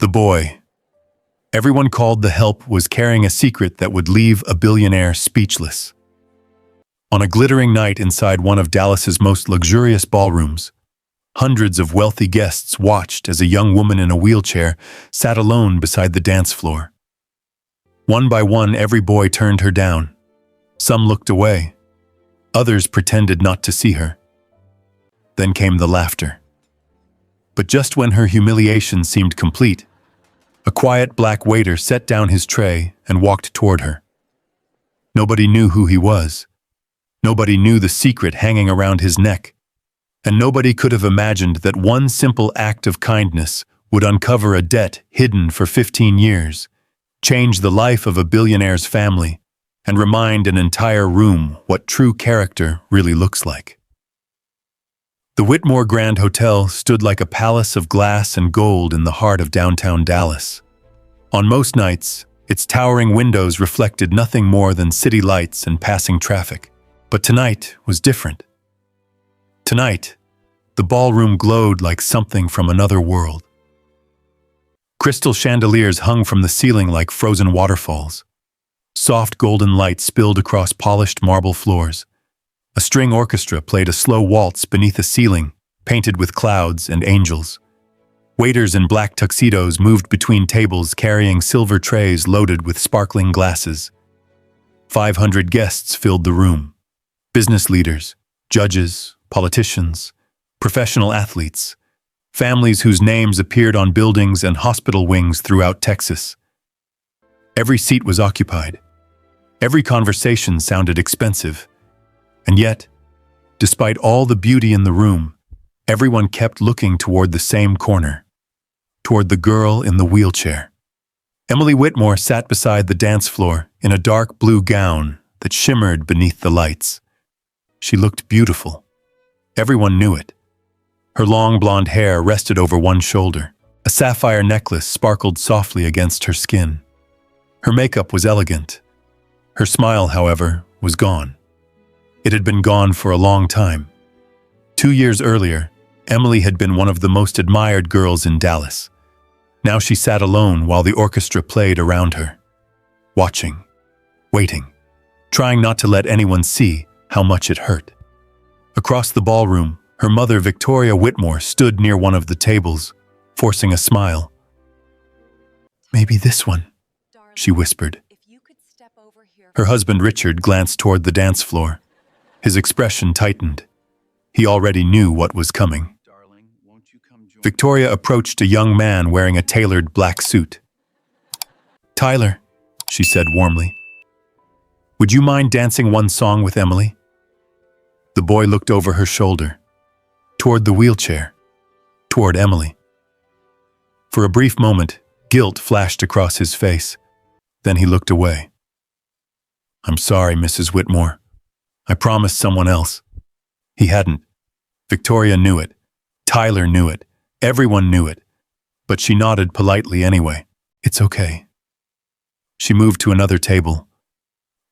The boy. Everyone called the help was carrying a secret that would leave a billionaire speechless. On a glittering night inside one of Dallas's most luxurious ballrooms, hundreds of wealthy guests watched as a young woman in a wheelchair sat alone beside the dance floor. One by one, every boy turned her down. Some looked away. Others pretended not to see her. Then came the laughter. But just when her humiliation seemed complete, a quiet black waiter set down his tray and walked toward her. Nobody knew who he was. Nobody knew the secret hanging around his neck. And nobody could have imagined that one simple act of kindness would uncover a debt hidden for 15 years, change the life of a billionaire's family, and remind an entire room what true character really looks like. The Whitmore Grand Hotel stood like a palace of glass and gold in the heart of downtown Dallas. On most nights, its towering windows reflected nothing more than city lights and passing traffic. But tonight was different. Tonight, the ballroom glowed like something from another world. Crystal chandeliers hung from the ceiling like frozen waterfalls. Soft golden light spilled across polished marble floors. A string orchestra played a slow waltz beneath a ceiling painted with clouds and angels. Waiters in black tuxedos moved between tables carrying silver trays loaded with sparkling glasses. 500 guests filled the room. Business leaders, judges, politicians, professional athletes, families whose names appeared on buildings and hospital wings throughout Texas. Every seat was occupied. Every conversation sounded expensive. And yet, despite all the beauty in the room, everyone kept looking toward the same corner, toward the girl in the wheelchair. Emily Whitmore sat beside the dance floor in a dark blue gown that shimmered beneath the lights. She looked beautiful. Everyone knew it. Her long blonde hair rested over one shoulder. A sapphire necklace sparkled softly against her skin. Her makeup was elegant. Her smile, however, was gone. It had been gone for a long time. 2 years earlier, Emily had been one of the most admired girls in Dallas. Now she sat alone while the orchestra played around her, watching, waiting, trying not to let anyone see how much it hurt. Across the ballroom, her mother, Victoria Whitmore, stood near one of the tables, forcing a smile. "Maybe this one," she whispered. Her husband, Richard, glanced toward the dance floor. His expression tightened. He already knew what was coming. Victoria approached a young man wearing a tailored black suit. "Tyler," she said warmly, "would you mind dancing one song with Emily?" The boy looked over her shoulder, toward the wheelchair, toward Emily. For a brief moment, guilt flashed across his face. Then he looked away. "I'm sorry, Mrs. Whitmore. I promised someone else." He hadn't. Victoria knew it. Tyler knew it. Everyone knew it. But she nodded politely anyway. "It's okay." She moved to another table,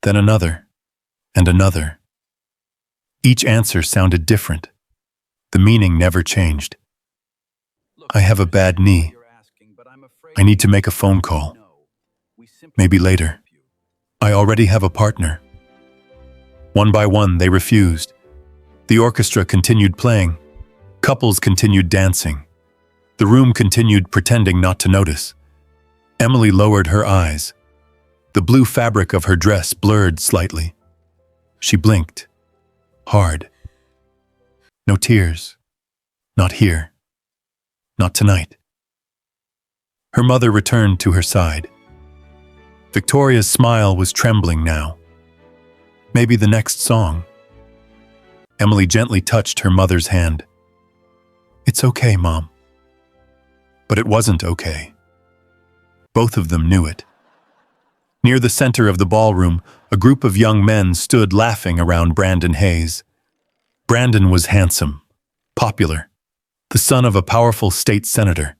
then another, and another. Each answer sounded different. The meaning never changed. "I have a bad knee. I need to make a phone call. Maybe later. I already have a partner." One by one, they refused. The orchestra continued playing. Couples continued dancing. The room continued pretending not to notice. Emily lowered her eyes. The blue fabric of her dress blurred slightly. She blinked. Hard. No tears. Not here. Not tonight. Her mother returned to her side. Victoria's smile was trembling now. Maybe the next song. Emily gently touched her mother's hand. "It's okay, Mom." But it wasn't okay. Both of them knew it. Near the center of the ballroom, a group of young men stood laughing around Brandon Hayes. Brandon was handsome, popular, the son of a powerful state senator,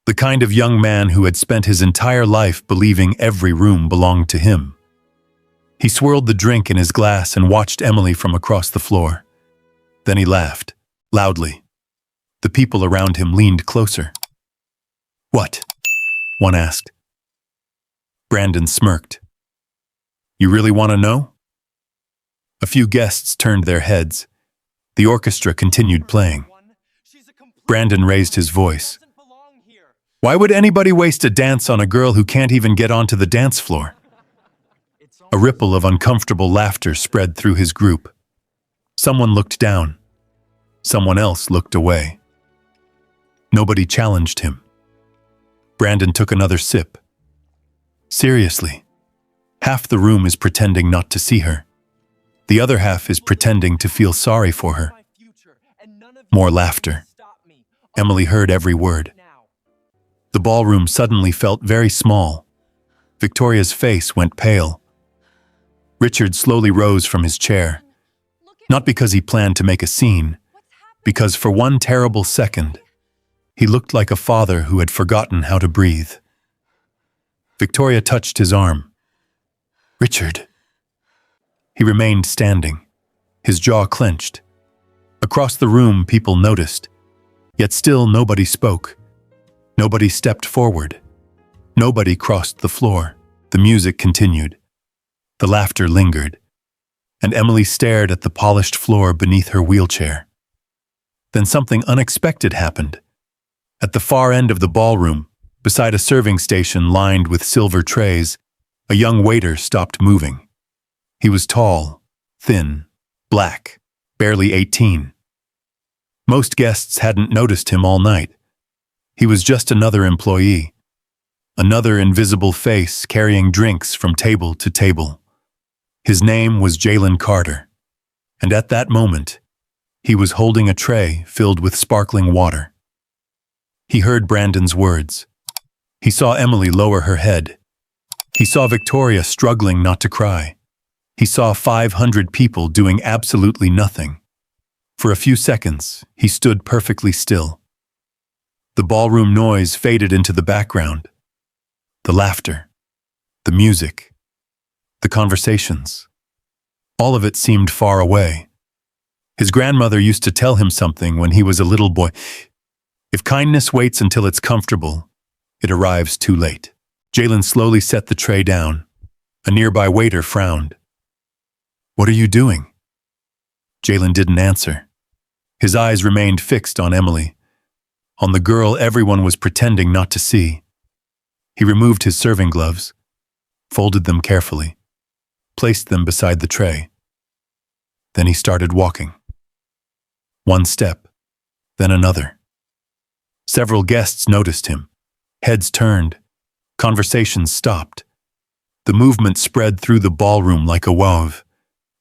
the kind of young man who had spent his entire life believing every room belonged to him. He swirled the drink in his glass and watched Emily from across the floor. Then he laughed, loudly. The people around him leaned closer. "What?" one asked. Brandon smirked. You really want to know? A few guests turned their heads. The orchestra continued playing. Brandon raised his voice. Why would anybody waste a dance on a girl who can't even get onto the dance floor? A ripple of uncomfortable laughter spread through his group. Someone looked down. Someone else looked away. Nobody challenged him. Brandon took another sip. Seriously, half the room is pretending not to see her. The other half is pretending to feel sorry for her. More laughter. Emily heard every word. The ballroom suddenly felt very small. Victoria's face went pale. Richard slowly rose from his chair, not because he planned to make a scene, because for one terrible second, he looked like a father who had forgotten how to breathe. Victoria touched his arm. Richard. He remained standing, his jaw clenched. Across the room, people noticed, yet still nobody spoke. Nobody stepped forward. Nobody crossed the floor. The music continued. The laughter lingered, and Emily stared at the polished floor beneath her wheelchair. Then something unexpected happened. At the far end of the ballroom, beside a serving station lined with silver trays, a young waiter stopped moving. He was tall, thin, black, barely 18. Most guests hadn't noticed him all night. He was just another employee, another invisible face carrying drinks from table to table. His name was Jalen Carter, and at that moment, he was holding a tray filled with sparkling water. He heard Brandon's words. He saw Emily lower her head. He saw Victoria struggling not to cry. He saw 500 people doing absolutely nothing. For a few seconds, he stood perfectly still. The ballroom noise faded into the background. The laughter, the music, the conversations. All of it seemed far away. His grandmother used to tell him something when he was a little boy. If kindness waits until it's comfortable, it arrives too late. Jalen slowly set the tray down. A nearby waiter frowned. What are you doing? Jalen didn't answer. His eyes remained fixed on Emily, on the girl everyone was pretending not to see. He removed his serving gloves, folded them carefully, placed them beside the tray. Then he started walking. One step, then another. Several guests noticed him. Heads turned. Conversations stopped. The movement spread through the ballroom like a wave.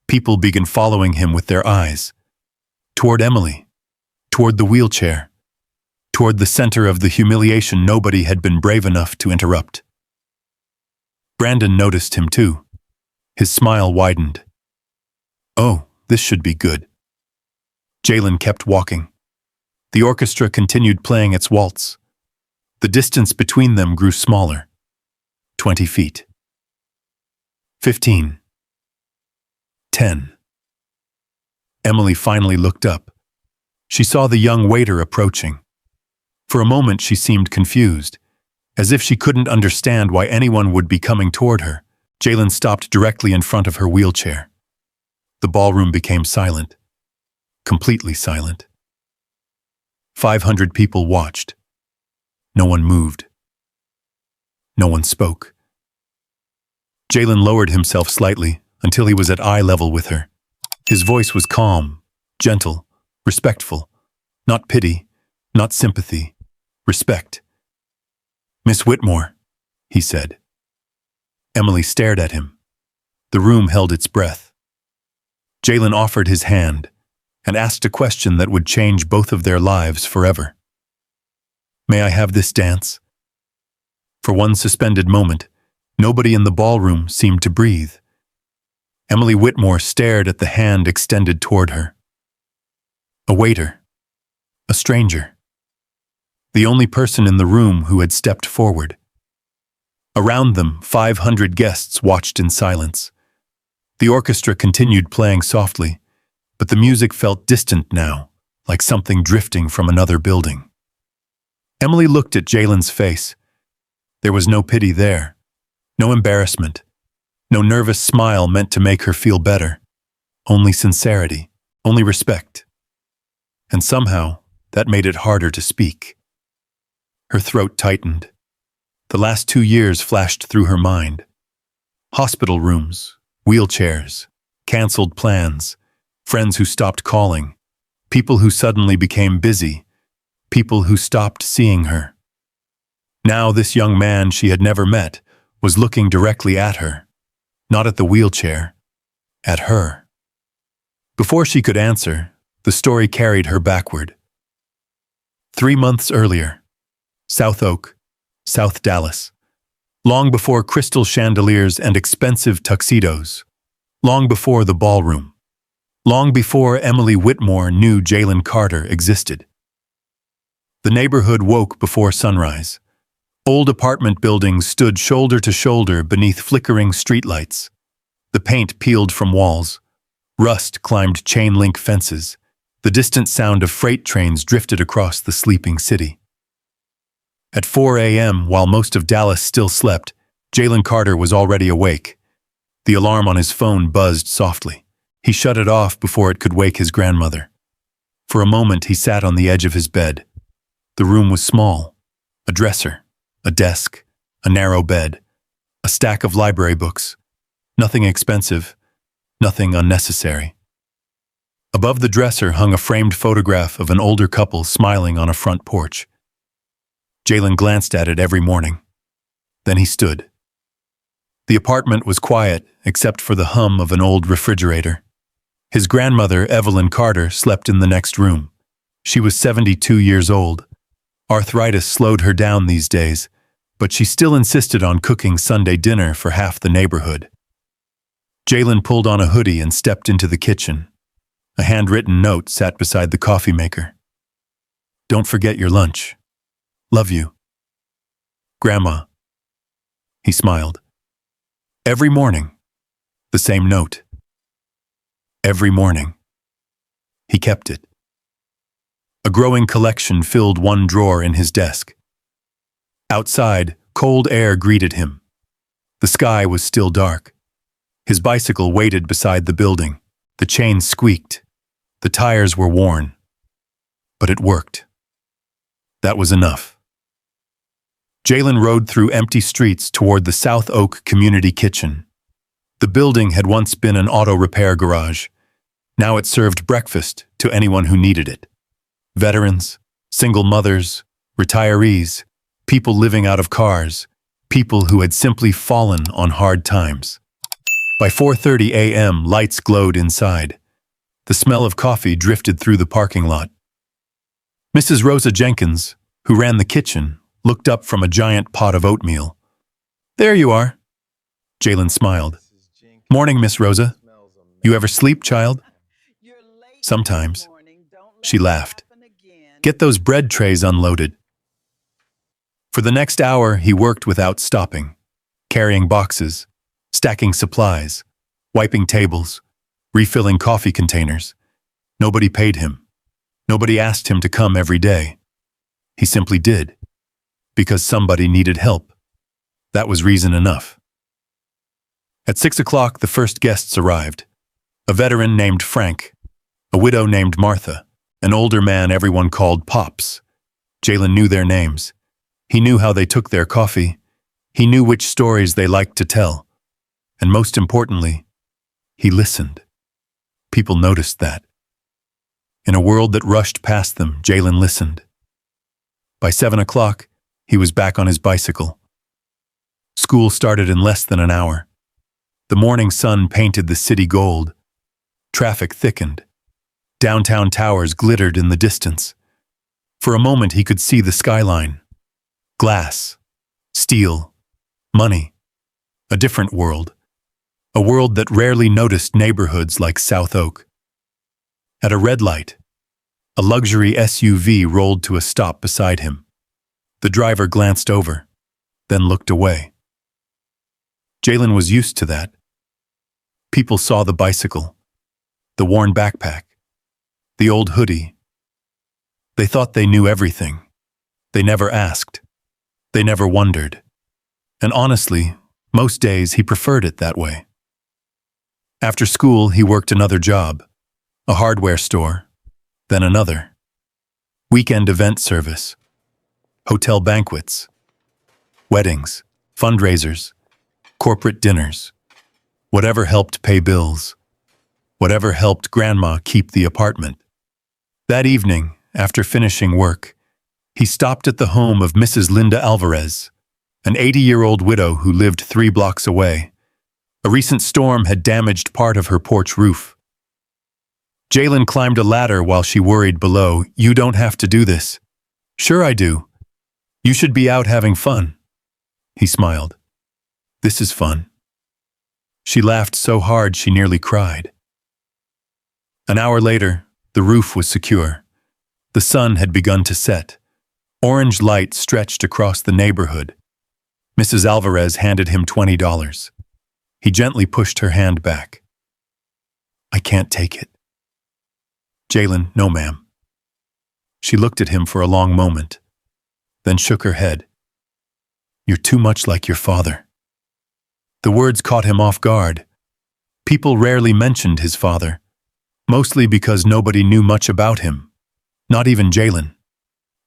People began following him with their eyes. Toward Emily, toward the wheelchair, toward the center of the humiliation nobody had been brave enough to interrupt. Brandon noticed him too. His smile widened. Oh, this should be good. Jalen kept walking. The orchestra continued playing its waltz. The distance between them grew smaller. 20 feet. 15. 10. Emily finally looked up. She saw the young waiter approaching. For a moment she seemed confused, as if she couldn't understand why anyone would be coming toward her. Jalen stopped directly in front of her wheelchair. The ballroom became silent. Completely silent. 500 people watched. No one moved. No one spoke. Jalen lowered himself slightly until he was at eye level with her. His voice was calm, gentle, respectful. Not pity, not sympathy. Respect. Miss Whitmore, he said. Emily stared at him. The room held its breath. Jalen offered his hand and asked a question that would change both of their lives forever. May I have this dance? For one suspended moment, nobody in the ballroom seemed to breathe. Emily Whitmore stared at the hand extended toward her. A waiter. A stranger. The only person in the room who had stepped forward. Around them, 500 guests watched in silence. The orchestra continued playing softly, but the music felt distant now, like something drifting from another building. Emily looked at Jalen's face. There was no pity there, no embarrassment, no nervous smile meant to make her feel better. Only sincerity, only respect. And somehow, that made it harder to speak. Her throat tightened. The last 2 years flashed through her mind. Hospital rooms, wheelchairs, canceled plans, friends who stopped calling, people who suddenly became busy, people who stopped seeing her. Now this young man she had never met was looking directly at her, not at the wheelchair, at her. Before she could answer, the story carried her backward. 3 months earlier, South Oak, South Dallas. Long before crystal chandeliers and expensive tuxedos. Long before the ballroom. Long before Emily Whitmore knew Jalen Carter existed. The neighborhood woke before sunrise. Old apartment buildings stood shoulder to shoulder beneath flickering streetlights. The paint peeled from walls. Rust climbed chain-link fences. The distant sound of freight trains drifted across the sleeping city. At 4 a.m., while most of Dallas still slept, Jalen Carter was already awake. The alarm on his phone buzzed softly. He shut it off before it could wake his grandmother. For a moment, he sat on the edge of his bed. The room was small. A dresser, a desk, a narrow bed, a stack of library books. Nothing expensive, nothing unnecessary. Above the dresser hung a framed photograph of an older couple smiling on a front porch. Jalen glanced at it every morning. Then he stood. The apartment was quiet, except for the hum of an old refrigerator. His grandmother, Evelyn Carter, slept in the next room. She was 72 years old. Arthritis slowed her down these days, but she still insisted on cooking Sunday dinner for half the neighborhood. Jalen pulled on a hoodie and stepped into the kitchen. A handwritten note sat beside the coffee maker. "Don't forget your lunch. Love you. Grandma." He smiled. Every morning, the same note. Every morning. He kept it. A growing collection filled one drawer in his desk. Outside, cold air greeted him. The sky was still dark. His bicycle waited beside the building. The chain squeaked. The tires were worn. But it worked. That was enough. Jalen rode through empty streets toward the South Oak Community Kitchen. The building had once been an auto repair garage. Now it served breakfast to anyone who needed it. Veterans, single mothers, retirees, people living out of cars, people who had simply fallen on hard times. By 4:30 a.m., lights glowed inside. The smell of coffee drifted through the parking lot. Mrs. Rosa Jenkins, who ran the kitchen, looked up from a giant pot of oatmeal. "There you are." Jalen smiled. "Morning, Miss Rosa. You ever sleep, child?" "Sometimes." She laughed. "Get those bread trays unloaded." For the next hour, he worked without stopping, carrying boxes, stacking supplies, wiping tables, refilling coffee containers. Nobody paid him. Nobody asked him to come every day. He simply did. Because somebody needed help. That was reason enough. At 6 o'clock, the first guests arrived. A veteran named Frank, a widow named Martha, an older man everyone called Pops. Jalen knew their names. He knew how they took their coffee. He knew which stories they liked to tell. And most importantly, he listened. People noticed that. In a world that rushed past them, Jalen listened. By 7 o'clock, he was back on his bicycle. School started in less than an hour. The morning sun painted the city gold. Traffic thickened. Downtown towers glittered in the distance. For a moment he could see the skyline. Glass, steel, money. A different world. A world that rarely noticed neighborhoods like South Oak. At a red light, a luxury SUV rolled to a stop beside him. The driver glanced over, then looked away. Jalen was used to that. People saw the bicycle, the worn backpack, the old hoodie. They thought they knew everything. They never asked. They never wondered. And honestly, most days he preferred it that way. After school, he worked another job, a hardware store, then another. Weekend event service, hotel banquets, weddings, fundraisers, corporate dinners, whatever helped pay bills, whatever helped Grandma keep the apartment. That evening, after finishing work, he stopped at the home of Mrs. Linda Alvarez, an 80-year-old widow who lived 3 blocks away. A recent storm had damaged part of her porch roof. Jalen climbed a ladder while she worried below. "You don't have to do this." "Sure I do. You should be out having fun." He smiled. "This is fun." She laughed so hard she nearly cried. An hour later, the roof was secure. The sun had begun to set. Orange light stretched across the neighborhood. Mrs. Alvarez handed him $20. He gently pushed her hand back. "I can't take it." "Jalen, no ma'am." She looked at him for a long moment, then shook her head. "You're too much like your father." The words caught him off guard. People rarely mentioned his father, mostly because nobody knew much about him, not even Jalen.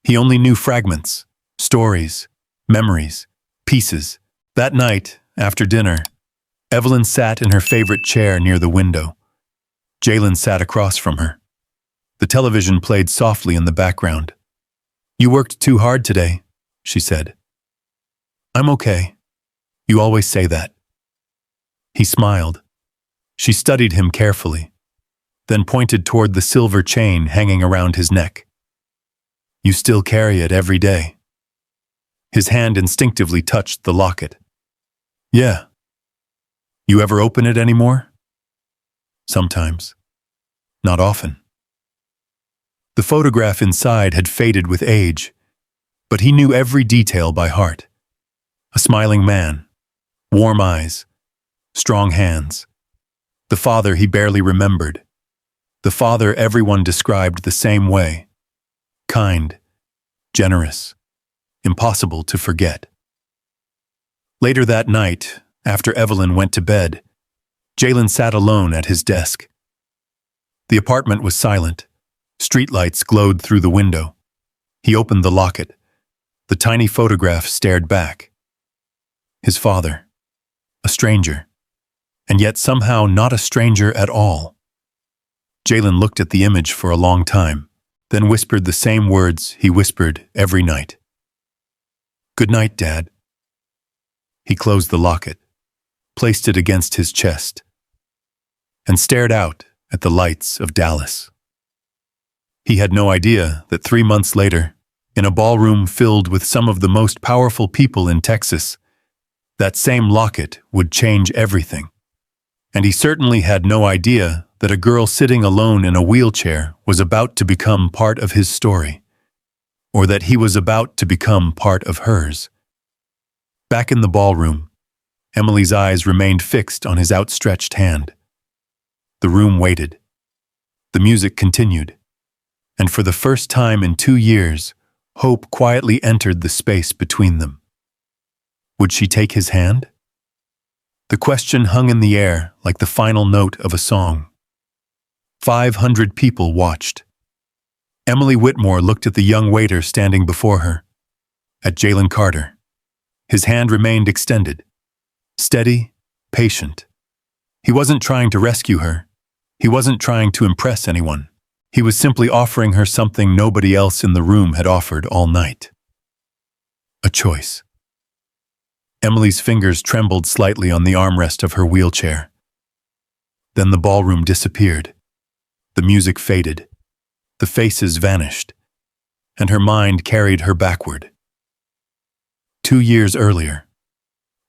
He only knew fragments, stories, memories, pieces. That night, after dinner, Evelyn sat in her favorite chair near the window. Jalen sat across from her. The television played softly in the background. "You worked too hard today," she said. "I'm okay. You always say that." He smiled. She studied him carefully, then pointed toward the silver chain hanging around his neck. "You still carry it every day." His hand instinctively touched the locket. "Yeah." "You ever open it anymore?" "Sometimes. Not often." The photograph inside had faded with age, but he knew every detail by heart. A smiling man, warm eyes, strong hands. The father he barely remembered. The father everyone described the same way. Kind, generous, impossible to forget. Later that night, after Evelyn went to bed, Jalen sat alone at his desk. The apartment was silent. Streetlights glowed through the window. He opened the locket. The tiny photograph stared back. His father. A stranger. And yet somehow not a stranger at all. Jalen looked at the image for a long time, then whispered the same words he whispered every night. "Good night, Dad." He closed the locket, placed it against his chest, and stared out at the lights of Dallas. He had no idea that 3 months later, in a ballroom filled with some of the most powerful people in Texas, that same locket would change everything. And he certainly had no idea that a girl sitting alone in a wheelchair was about to become part of his story, or that he was about to become part of hers. Back in the ballroom, Emily's eyes remained fixed on his outstretched hand. The room waited. The music continued. And for the first time in 2 years, hope quietly entered the space between them. Would she take his hand? The question hung in the air like the final note of a song. 500 people watched. Emily Whitmore looked at the young waiter standing before her, at Jalen Carter. His hand remained extended, steady, patient. He wasn't trying to rescue her. He wasn't trying to impress anyone. He was simply offering her something nobody else in the room had offered all night. A choice. Emily's fingers trembled slightly on the armrest of her wheelchair. Then the ballroom disappeared. The music faded. The faces vanished. And her mind carried her backward. 2 years earlier,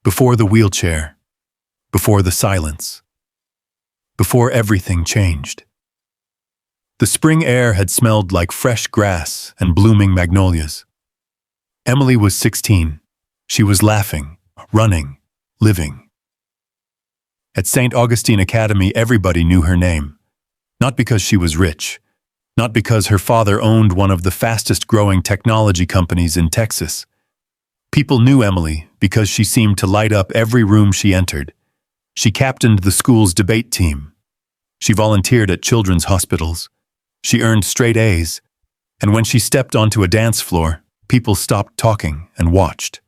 before the wheelchair, before the silence, before everything changed. The spring air had smelled like fresh grass and blooming magnolias. Emily was 16. She was laughing, running, living. At St. Augustine Academy, everybody knew her name. Not because she was rich, not because her father owned one of the fastest-growing technology companies in Texas. People knew Emily because she seemed to light up every room she entered. She captained the school's debate team. She volunteered at children's hospitals. She earned straight A's, and when she stepped onto a dance floor, people stopped talking and watched.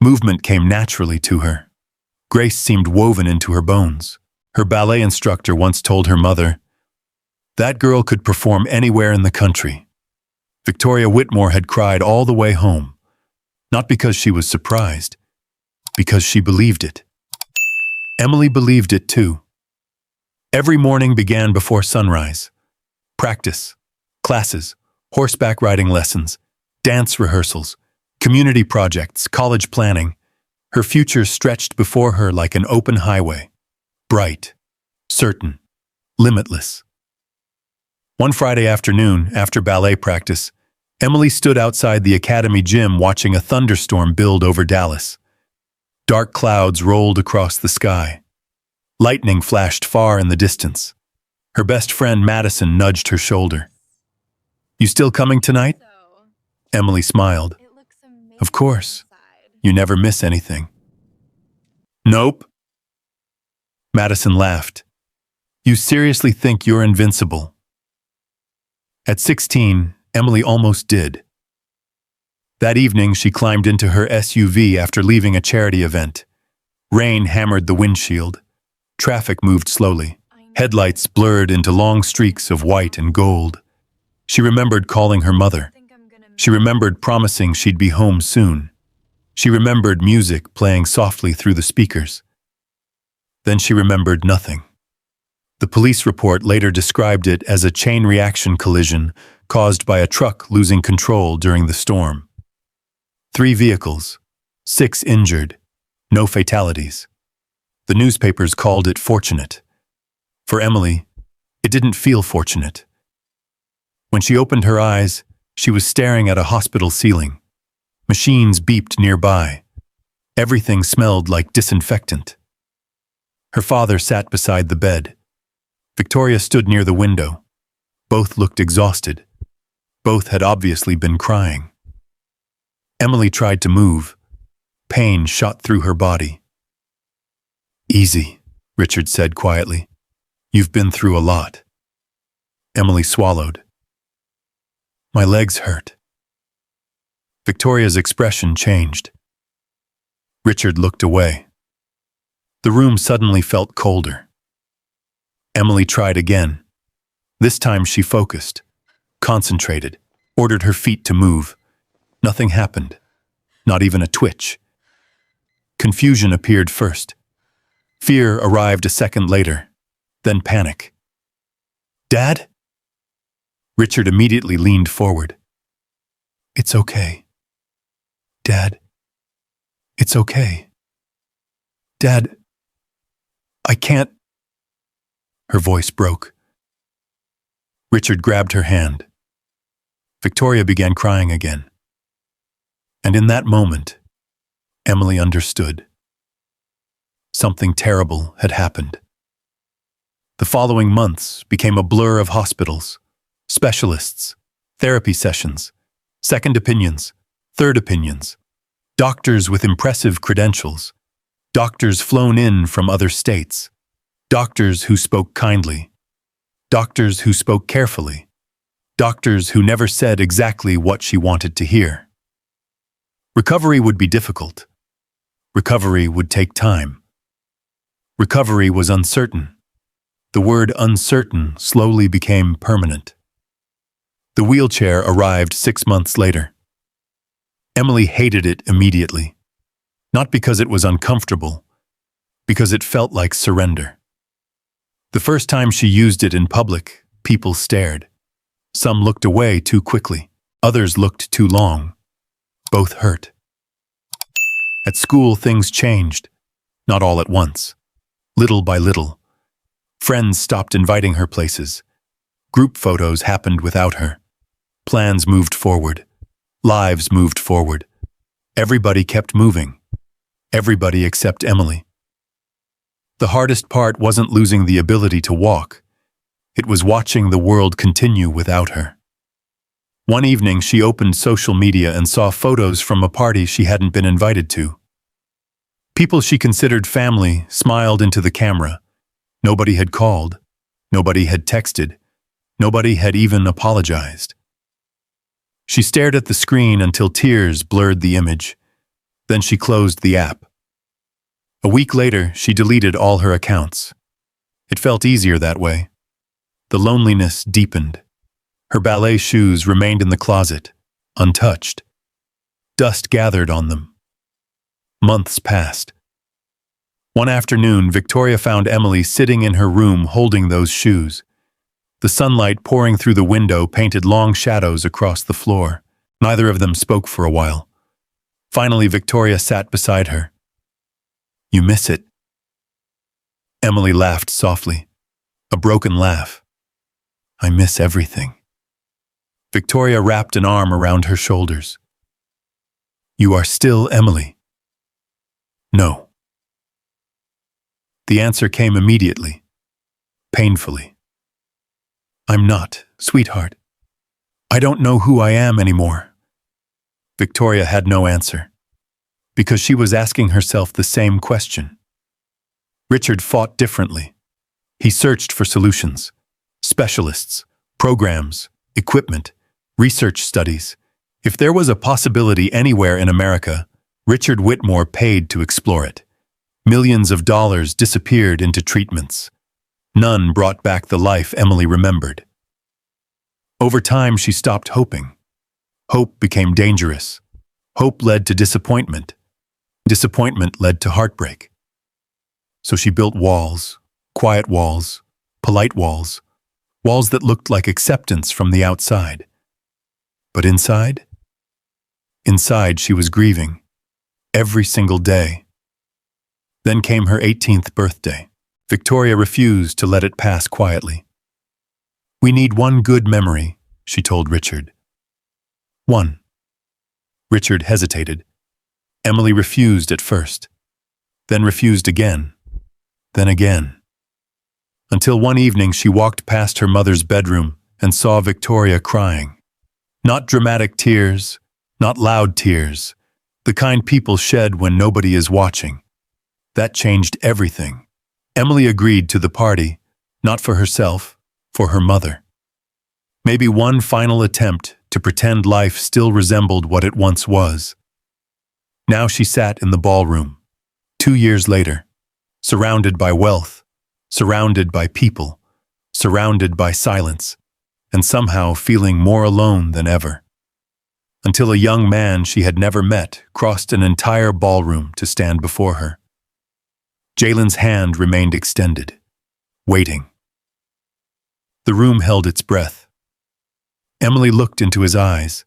Movement came naturally to her. Grace seemed woven into her bones. Her ballet instructor once told her mother, "That girl could perform anywhere in the country." Victoria Whitmore had cried all the way home, not because she was surprised, because she believed it. Emily believed it too. Every morning began before sunrise. Practice, classes, horseback riding lessons, dance rehearsals, community projects, college planning. Her future stretched before her like an open highway. Bright, certain, limitless. One Friday afternoon, after ballet practice, Emily stood outside the academy gym watching a thunderstorm build over Dallas. Dark clouds rolled across the sky. Lightning flashed far in the distance. Her best friend Madison nudged her shoulder. "You still coming tonight?" Emily smiled. "Of course. You never miss anything." "Nope." Madison laughed. "You seriously think you're invincible?" At 16, Emily almost did. That evening, she climbed into her SUV after leaving a charity event. Rain hammered the windshield. Traffic moved slowly. Headlights blurred into long streaks of white and gold. She remembered calling her mother. She remembered promising she'd be home soon. She remembered music playing softly through the speakers. Then she remembered nothing. The police report later described it as a chain reaction collision caused by a truck losing control during the storm. 3 vehicles, 6 injured, no fatalities. The newspapers called it fortunate. For Emily, it didn't feel fortunate. When she opened her eyes, she was staring at a hospital ceiling. Machines beeped nearby. Everything smelled like disinfectant. Her father sat beside the bed. Victoria stood near the window. Both looked exhausted. Both had obviously been crying. Emily tried to move. Pain shot through her body. "Easy," Richard said quietly. "You've been through a lot." Emily swallowed. "My legs hurt." Victoria's expression changed. Richard looked away. The room suddenly felt colder. Emily tried again. This time she focused, concentrated, ordered her feet to move. Nothing happened, not even a twitch. Confusion appeared first. Fear arrived a second later, then panic. "Dad?" Richard immediately leaned forward. "It's okay. Dad, it's okay. Dad, I can't." Her voice broke. Richard grabbed her hand. Victoria began crying again. And in that moment, Emily understood. Something terrible had happened. The following months became a blur of hospitals, specialists, therapy sessions, second opinions, third opinions, doctors with impressive credentials, doctors flown in from other states, doctors who spoke kindly, doctors who spoke carefully, doctors who never said exactly what she wanted to hear. Recovery would be difficult. Recovery would take time. Recovery was uncertain. The word uncertain slowly became permanent. The wheelchair arrived 6 months later. Emily hated it immediately, not because it was uncomfortable, because it felt like surrender. The first time she used it in public, people stared. Some looked away too quickly. Others looked too long. Both hurt. At school, things changed. Not all at once. Little by little. Friends stopped inviting her places. Group photos happened without her. Plans moved forward. Lives moved forward. Everybody kept moving. Everybody except Emily. The hardest part wasn't losing the ability to walk. It was watching the world continue without her. One evening, she opened social media and saw photos from a party she hadn't been invited to. People she considered family smiled into the camera. Nobody had called. Nobody had texted. Nobody had even apologized. She stared at the screen until tears blurred the image. Then she closed the app. A week later, she deleted all her accounts. It felt easier that way. The loneliness deepened. Her ballet shoes remained in the closet, untouched. Dust gathered on them. Months passed. One afternoon, Victoria found Emily sitting in her room holding those shoes. The sunlight pouring through the window painted long shadows across the floor. Neither of them spoke for a while. Finally, Victoria sat beside her. "You miss it." Emily laughed softly, a broken laugh. "I miss everything." Victoria wrapped an arm around her shoulders. "You are still Emily." "No." The answer came immediately, painfully. "I'm not, sweetheart. I don't know who I am anymore." Victoria had no answer, because she was asking herself the same question. Richard fought differently. He searched for solutions, specialists, programs, equipment, research studies. If there was a possibility anywhere in America, Richard Whitmore paid to explore it. Millions of dollars disappeared into treatments. None brought back the life Emily remembered. Over time, she stopped hoping. Hope became dangerous. Hope led to disappointment. Disappointment led to heartbreak. So she built walls, quiet walls, polite walls, walls that looked like acceptance from the outside. But inside? Inside, she was grieving, every single day. Then came her 18th birthday. Victoria refused to let it pass quietly. "We need one good memory," she told Richard. "One." Richard hesitated. Emily refused at first, then refused again, then again. Until one evening she walked past her mother's bedroom and saw Victoria crying. Not dramatic tears, not loud tears, the kind people shed when nobody is watching. That changed everything. Emily agreed to the party, not for herself, for her mother. Maybe one final attempt to pretend life still resembled what it once was. Now she sat in the ballroom, 2 years later, surrounded by wealth, surrounded by people, surrounded by silence, and somehow feeling more alone than ever. Until a young man she had never met crossed an entire ballroom to stand before her. Jalen's hand remained extended, waiting. The room held its breath. Emily looked into his eyes,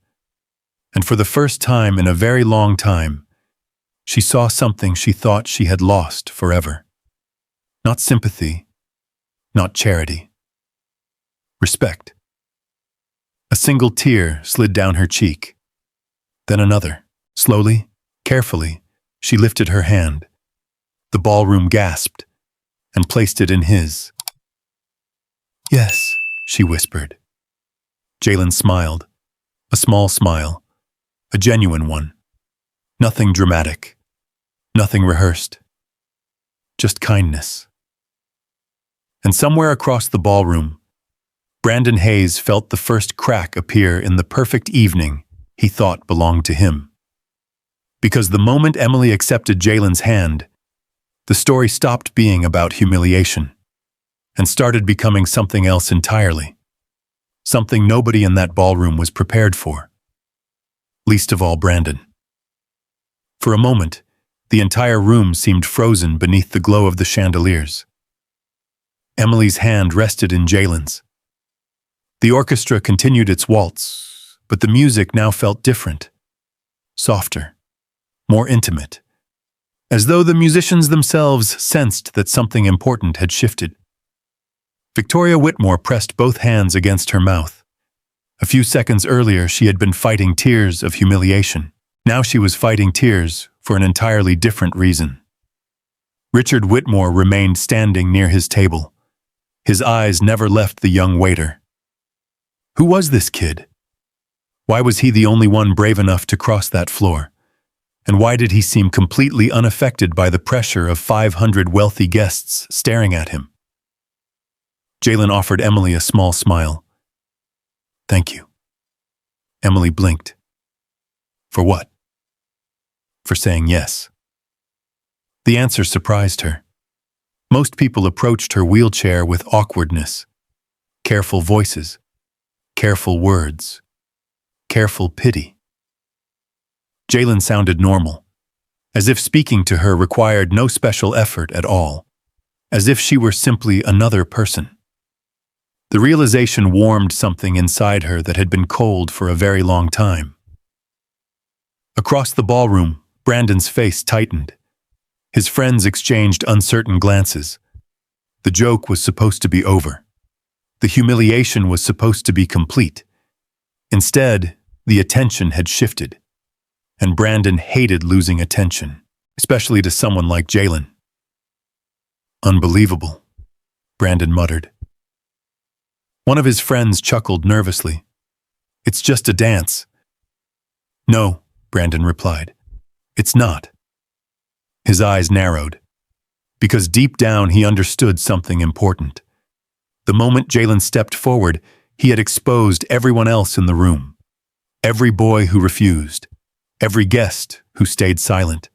and for the first time in a very long time, she saw something she thought she had lost forever. Not sympathy, not charity. Respect. A single tear slid down her cheek, then another. Slowly, carefully, she lifted her hand. The ballroom gasped and placed it in his. "Yes," she whispered. Jalen smiled, a small smile, a genuine one. Nothing dramatic, nothing rehearsed, just kindness. And somewhere across the ballroom, Brandon Hayes felt the first crack appear in the perfect evening he thought belonged to him. Because the moment Emily accepted Jalen's hand, the story stopped being about humiliation and started becoming something else entirely. Something nobody in that ballroom was prepared for. Least of all Brandon. For a moment, the entire room seemed frozen beneath the glow of the chandeliers. Emily's hand rested in Jalen's. The orchestra continued its waltz, but the music now felt different, softer, more intimate, as though the musicians themselves sensed that something important had shifted. Victoria Whitmore pressed both hands against her mouth. A few seconds earlier, she had been fighting tears of humiliation. Now she was fighting tears for an entirely different reason. Richard Whitmore remained standing near his table. His eyes never left the young waiter. Who was this kid? Why was he the only one brave enough to cross that floor? And why did he seem completely unaffected by the pressure of 500 wealthy guests staring at him? Jalen offered Emily a small smile. "Thank you." Emily blinked. For what? For saying yes. The answer surprised her. Most people approached her wheelchair with awkwardness. Careful voices, careful words, careful pity. Jalen sounded normal, as if speaking to her required no special effort at all, as if she were simply another person. The realization warmed something inside her that had been cold for a very long time. Across the ballroom, Brandon's face tightened. His friends exchanged uncertain glances. The joke was supposed to be over. The humiliation was supposed to be complete. Instead, the attention had shifted. And Brandon hated losing attention, especially to someone like Jalen. "Unbelievable," Brandon muttered. One of his friends chuckled nervously. "It's just a dance." "No," Brandon replied. "It's not." His eyes narrowed, because deep down he understood something important. The moment Jalen stepped forward, he had exposed everyone else in the room. Every boy who refused, every guest who stayed silent,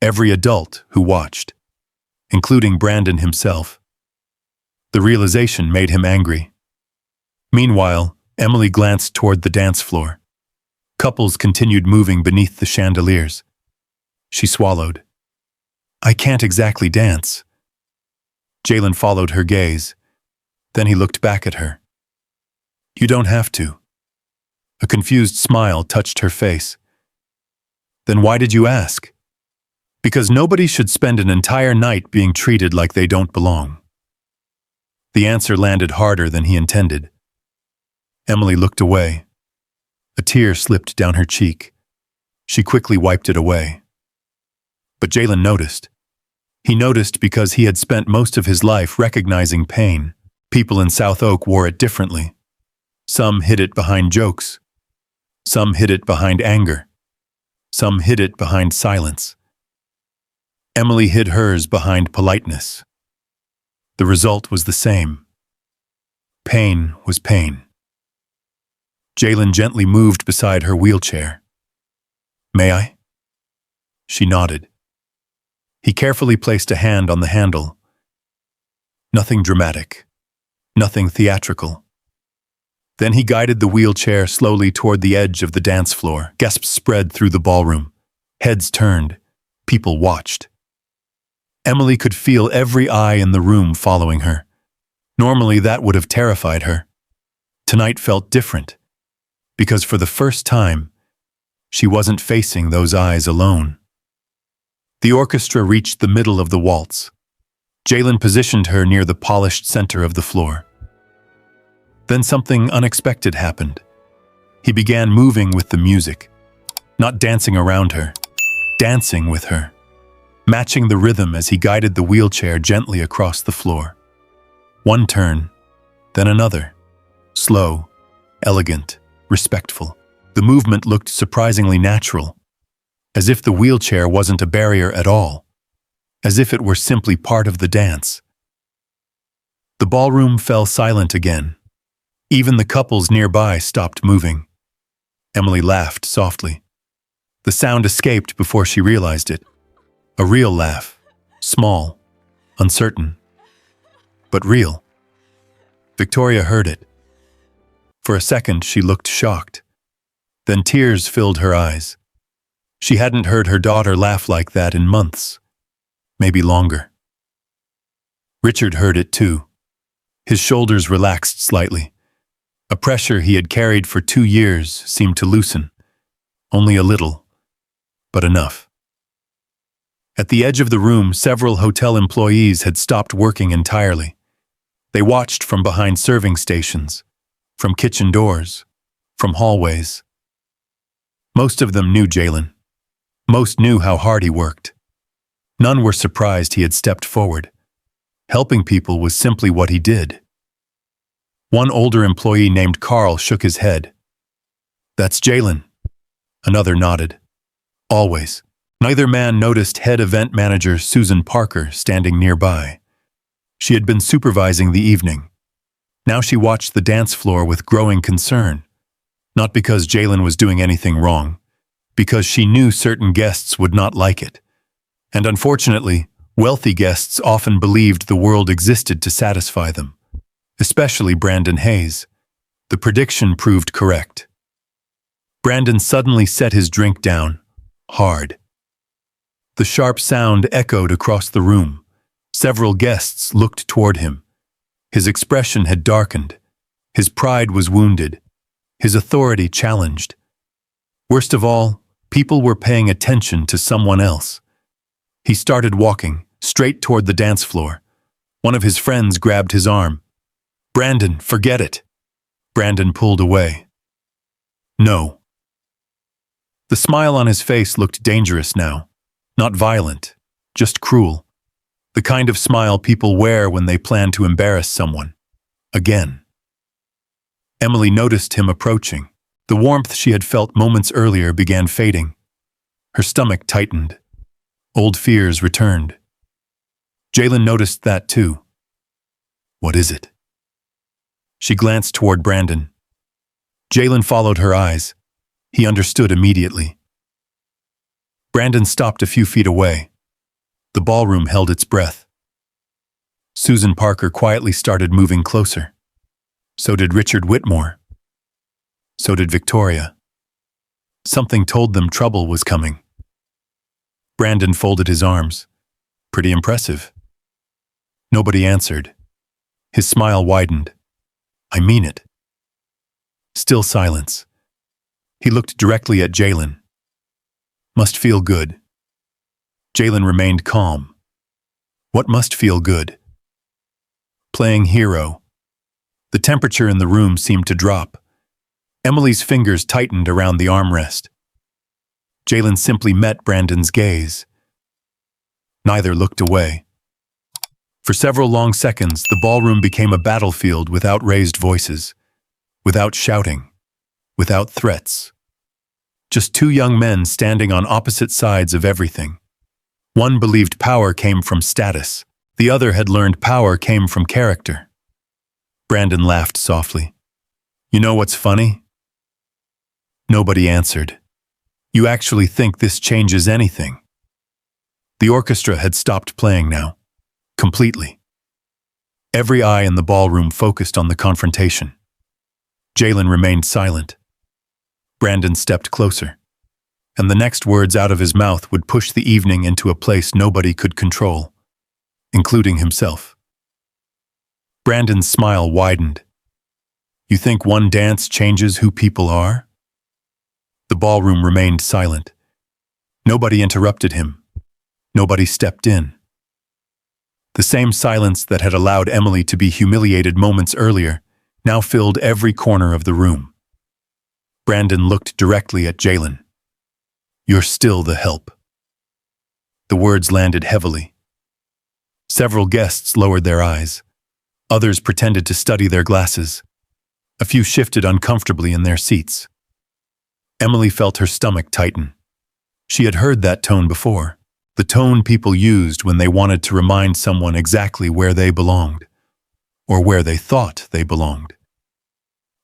every adult who watched, including Brandon himself. The realization made him angry. Meanwhile, Emily glanced toward the dance floor. Couples continued moving beneath the chandeliers. She swallowed. "I can't exactly dance." Jalen followed her gaze. Then he looked back at her. "You don't have to." A confused smile touched her face. "Then why did you ask?" "Because nobody should spend an entire night being treated like they don't belong." The answer landed harder than he intended. Emily looked away. A tear slipped down her cheek. She quickly wiped it away. But Jalen noticed. He noticed because he had spent most of his life recognizing pain. People in South Oak wore it differently. Some hid it behind jokes. Some hid it behind anger. Some hid it behind silence. Emily hid hers behind politeness. The result was the same. Pain was pain. Jalen gently moved beside her wheelchair. "May I?" She nodded. He carefully placed a hand on the handle. Nothing dramatic. Nothing theatrical. Then he guided the wheelchair slowly toward the edge of the dance floor. Gasps spread through the ballroom. Heads turned. People watched. Emily could feel every eye in the room following her. Normally, that would have terrified her. Tonight felt different, because for the first time, she wasn't facing those eyes alone. The orchestra reached the middle of the waltz. Jalen positioned her near the polished center of the floor. Then something unexpected happened. He began moving with the music, not dancing around her, dancing with her, matching the rhythm as he guided the wheelchair gently across the floor. One turn, then another. Slow, elegant, respectful. The movement looked surprisingly natural, as if the wheelchair wasn't a barrier at all, as if it were simply part of the dance. The ballroom fell silent again. Even the couples nearby stopped moving. Emily laughed softly. The sound escaped before she realized it. A real laugh, small, uncertain, but real. Victoria heard it. For a second, she looked shocked. Then tears filled her eyes. She hadn't heard her daughter laugh like that in months, maybe longer. Richard heard it too. His shoulders relaxed slightly. A pressure he had carried for 2 years seemed to loosen. Only a little, but enough. At the edge of the room, several hotel employees had stopped working entirely. They watched from behind serving stations, from kitchen doors, from hallways. Most of them knew Jalen. Most knew how hard he worked. None were surprised he had stepped forward. Helping people was simply what he did. One older employee named Carl shook his head. That's Jalen. Another nodded. Always. Neither man noticed head event manager Susan Parker standing nearby. She had been supervising the evening. Now she watched the dance floor with growing concern. Not because Jalen was doing anything wrong, because she knew certain guests would not like it. And unfortunately, wealthy guests often believed the world existed to satisfy them, especially Brandon Hayes. The prediction proved correct. Brandon suddenly set his drink down, hard. The sharp sound echoed across the room. Several guests looked toward him. His expression had darkened. His pride was wounded. His authority challenged. Worst of all, people were paying attention to someone else. He started walking, straight toward the dance floor. One of his friends grabbed his arm. "Brandon, forget it." Brandon pulled away. "No." The smile on his face looked dangerous now. Not violent, just cruel. The kind of smile people wear when they plan to embarrass someone. Again. Emily noticed him approaching. The warmth she had felt moments earlier began fading. Her stomach tightened. Old fears returned. Jalen noticed that too. "What is it?" She glanced toward Brandon. Jalen followed her eyes. He understood immediately. Brandon stopped a few feet away. The ballroom held its breath. Susan Parker quietly started moving closer. So did Richard Whitmore. So did Victoria. Something told them trouble was coming. Brandon folded his arms. Pretty impressive. Nobody answered. His smile widened. "I mean it." Still silence. He looked directly at Jalen. "Must feel good." Jalen remained calm. What must feel good? Playing hero. The temperature in the room seemed to drop. Emily's fingers tightened around the armrest. Jalen simply met Brandon's gaze. Neither looked away. For several long seconds, the ballroom became a battlefield without raised voices, without shouting, without threats. Just two young men standing on opposite sides of everything. One believed power came from status. The other had learned power came from character. Brandon laughed softly. "You know what's funny?" Nobody answered. "You actually think this changes anything?" The orchestra had stopped playing now. Completely. Every eye in the ballroom focused on the confrontation. Jalen remained silent. Brandon stepped closer, and the next words out of his mouth would push the evening into a place nobody could control, including himself. Brandon's smile widened. "You think one dance changes who people are?" The ballroom remained silent. Nobody interrupted him. Nobody stepped in. The same silence that had allowed Emily to be humiliated moments earlier now filled every corner of the room. Brandon looked directly at Jalen. "You're still the help." The words landed heavily. Several guests lowered their eyes. Others pretended to study their glasses. A few shifted uncomfortably in their seats. Emily felt her stomach tighten. She had heard that tone before. The tone people used when they wanted to remind someone exactly where they belonged, or where they thought they belonged.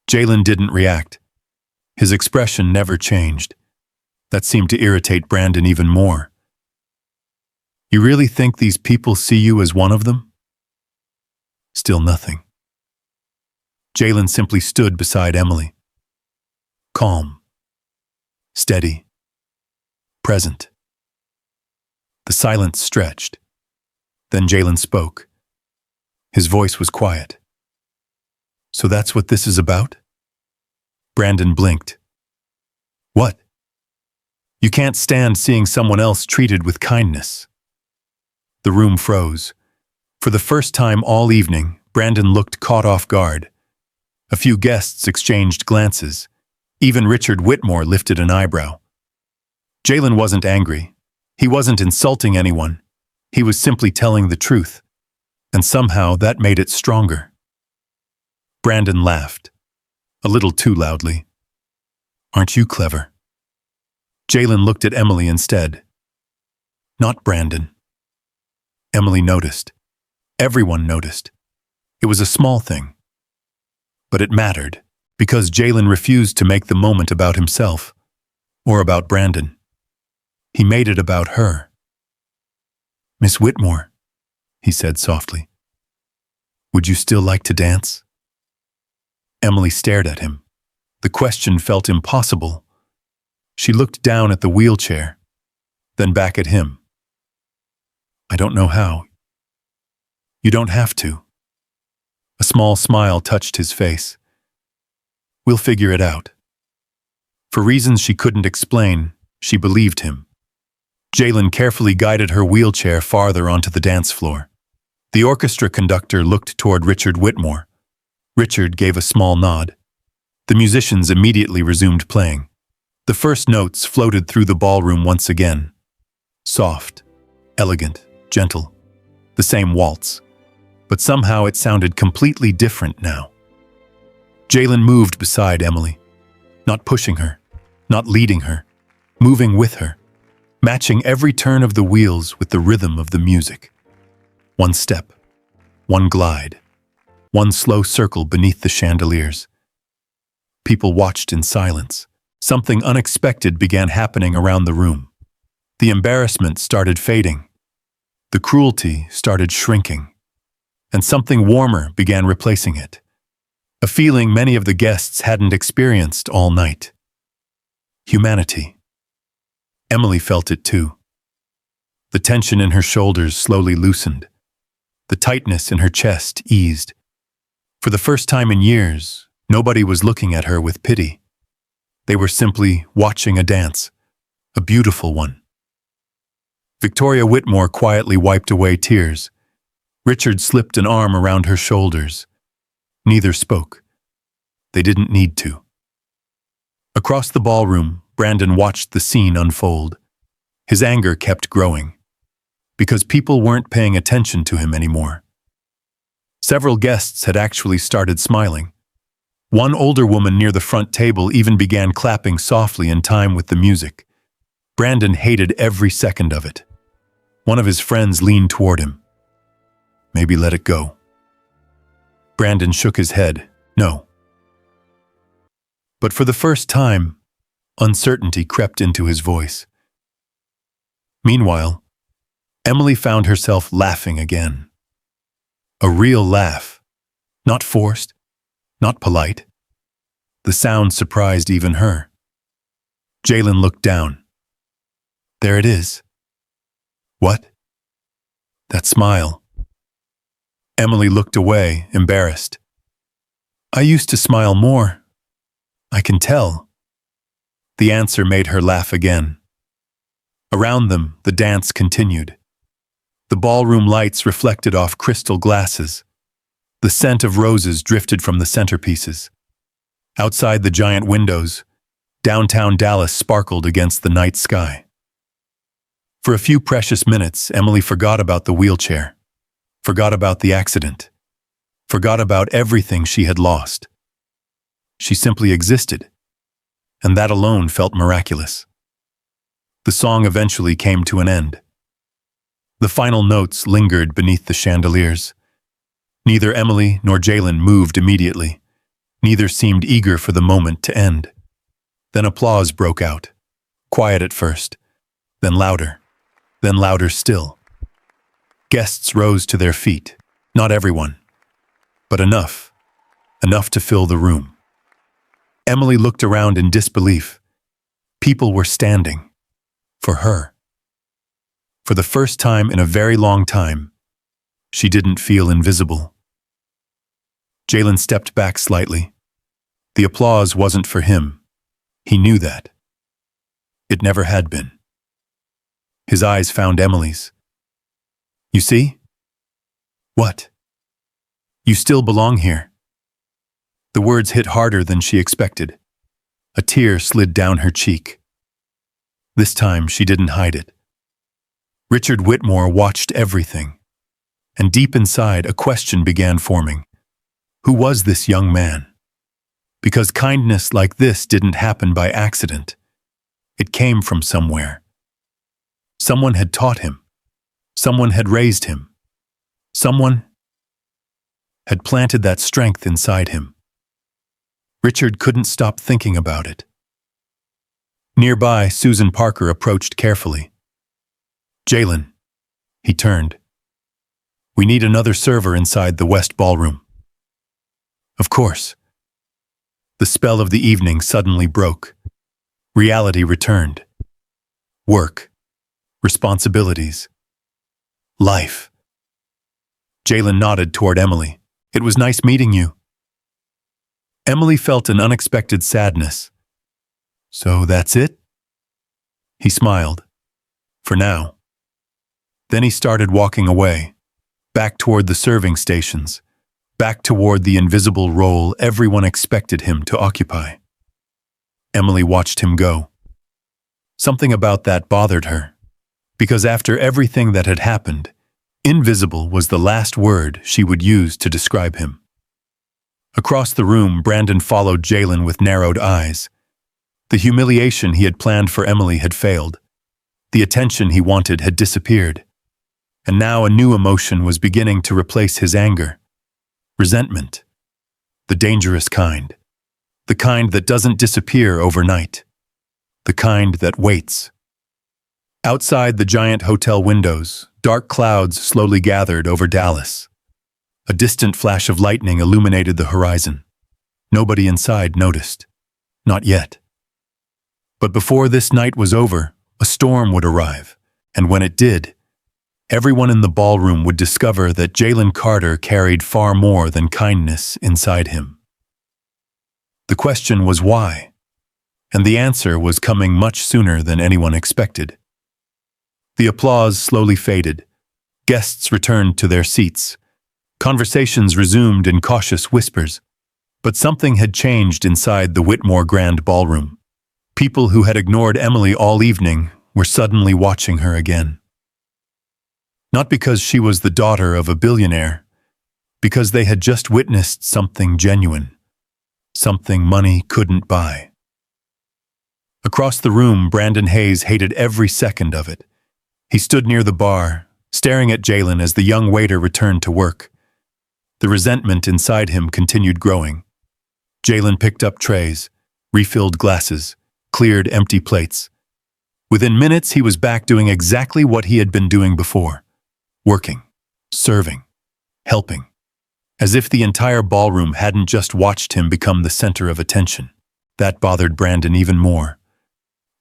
Jalen didn't react. His expression never changed. That seemed to irritate Brandon even more. "You really think these people see you as one of them?" Still nothing. Jalen simply stood beside Emily. Calm. Steady. Present. The silence stretched. Then Jalen spoke. His voice was quiet. "So that's what this is about?" Brandon blinked. "What?" "You can't stand seeing someone else treated with kindness." The room froze. For the first time all evening, Brandon looked caught off guard. A few guests exchanged glances. Even Richard Whitmore lifted an eyebrow. Jalen wasn't angry. He wasn't insulting anyone. He was simply telling the truth. And somehow that made it stronger. Brandon laughed. A little too loudly. Aren't you clever? Jalen looked at Emily instead. Not Brandon. Emily noticed. Everyone noticed. It was a small thing. But it mattered, because Jalen refused to make the moment about himself, or about Brandon. He made it about her. Miss Whitmore, he said softly, would you still like to dance? Emily stared at him. The question felt impossible. She looked down at the wheelchair, then back at him. I don't know how. You don't have to. A small smile touched his face. We'll figure it out. For reasons she couldn't explain, she believed him. Jalen carefully guided her wheelchair farther onto the dance floor. The orchestra conductor looked toward Richard Whitmore. Richard gave a small nod. The musicians immediately resumed playing. The first notes floated through the ballroom once again. Soft, elegant, gentle. The same waltz. But somehow it sounded completely different now. Jalen moved beside Emily, not pushing her, not leading her, moving with her, matching every turn of the wheels with the rhythm of the music. One step, one glide, one slow circle beneath the chandeliers. People watched in silence. Something unexpected began happening around the room. The embarrassment started fading. The cruelty started shrinking. And something warmer began replacing it. A feeling many of the guests hadn't experienced all night. Humanity. Emily felt it too. The tension in her shoulders slowly loosened. The tightness in her chest eased. For the first time in years, nobody was looking at her with pity. They were simply watching a dance, a beautiful one. Victoria Whitmore quietly wiped away tears. Richard slipped an arm around her shoulders. Neither spoke. They didn't need to. Across the ballroom, Brandon watched the scene unfold. His anger kept growing, because people weren't paying attention to him anymore. Several guests had actually started smiling. One older woman near the front table even began clapping softly in time with the music. Brandon hated every second of it. One of his friends leaned toward him. Maybe let it go. Brandon shook his head. No. But for the first time, uncertainty crept into his voice. Meanwhile, Emily found herself laughing again. A real laugh. Not forced, not polite. The sound surprised even her. Jalen looked down. There it is. What? That smile. Emily looked away, embarrassed. I used to smile more. I can tell. The answer made her laugh again. Around them, the dance continued. The ballroom lights reflected off crystal glasses. The scent of roses drifted from the centerpieces. Outside the giant windows, downtown Dallas sparkled against the night sky. For a few precious minutes, Emily forgot about the wheelchair, forgot about the accident, forgot about everything she had lost. She simply existed, and that alone felt miraculous. The song eventually came to an end. The final notes lingered beneath the chandeliers. Neither Emily nor Jalen moved immediately. Neither seemed eager for the moment to end. Then applause broke out. Quiet at first, then louder still. Guests rose to their feet. Not everyone, but enough to fill the room. Emily looked around in disbelief. People were standing. For her. For the first time in a very long time, she didn't feel invisible. Jalen stepped back slightly. The applause wasn't for him. He knew that. It never had been. His eyes found Emily's. You see? What? You still belong here. The words hit harder than she expected. A tear slid down her cheek. This time she didn't hide it. Richard Whitmore watched everything. And deep inside, a question began forming. Who was this young man? Because kindness like this didn't happen by accident. It came from somewhere. Someone had taught him. Someone had raised him. Someone had planted that strength inside him. Richard couldn't stop thinking about it. Nearby, Susan Parker approached carefully. "Jalen," he turned. "We need another server inside the West Ballroom." Of course. The spell of the evening suddenly broke. Reality returned. Work. Responsibilities. Life. Jalen nodded toward Emily. "It was nice meeting you." Emily felt an unexpected sadness. "So that's it?" He smiled. "For now." Then he started walking away, back toward the serving stations, back toward the invisible role everyone expected him to occupy. Emily watched him go. Something about that bothered her, because after everything that had happened, invisible was the last word she would use to describe him. Across the room, Brandon followed Jalen with narrowed eyes. The humiliation he had planned for Emily had failed. The attention he wanted had disappeared. And now a new emotion was beginning to replace his anger. Resentment. The dangerous kind. The kind that doesn't disappear overnight. The kind that waits. Outside the giant hotel windows, dark clouds slowly gathered over Dallas. A distant flash of lightning illuminated the horizon. Nobody inside noticed. Not yet. But before this night was over, a storm would arrive, and when it did, everyone in the ballroom would discover that Jalen Carter carried far more than kindness inside him. The question was why, and the answer was coming much sooner than anyone expected. The applause slowly faded. Guests returned to their seats. Conversations resumed in cautious whispers. But something had changed inside the Whitmore Grand Ballroom. People who had ignored Emily all evening were suddenly watching her again. Not because she was the daughter of a billionaire, because they had just witnessed something genuine, something money couldn't buy. Across the room, Brandon Hayes hated every second of it. He stood near the bar, staring at Jalen as the young waiter returned to work. The resentment inside him continued growing. Jalen picked up trays, refilled glasses, cleared empty plates. Within minutes, he was back doing exactly what he had been doing before. Working, serving, helping. As if the entire ballroom hadn't just watched him become the center of attention. That bothered Brandon even more.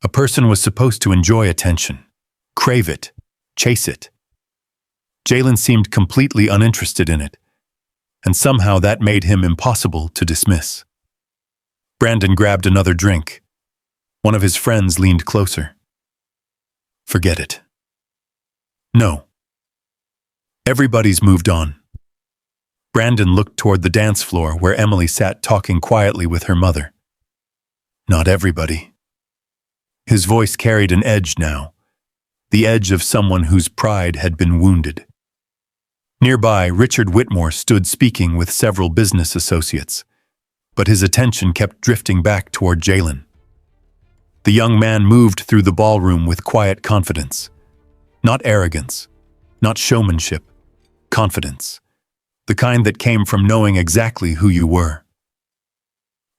A person was supposed to enjoy attention, crave it, chase it. Jalen seemed completely uninterested in it, and somehow that made him impossible to dismiss. Brandon grabbed another drink. One of his friends leaned closer. "Forget it." "No." Everybody's moved on. Brandon looked toward the dance floor where Emily sat talking quietly with her mother. "Not everybody." His voice carried an edge now, the edge of someone whose pride had been wounded. Nearby, Richard Whitmore stood speaking with several business associates, but his attention kept drifting back toward Jalen. The young man moved through the ballroom with quiet confidence. Not arrogance, not showmanship, confidence. The kind that came from knowing exactly who you were.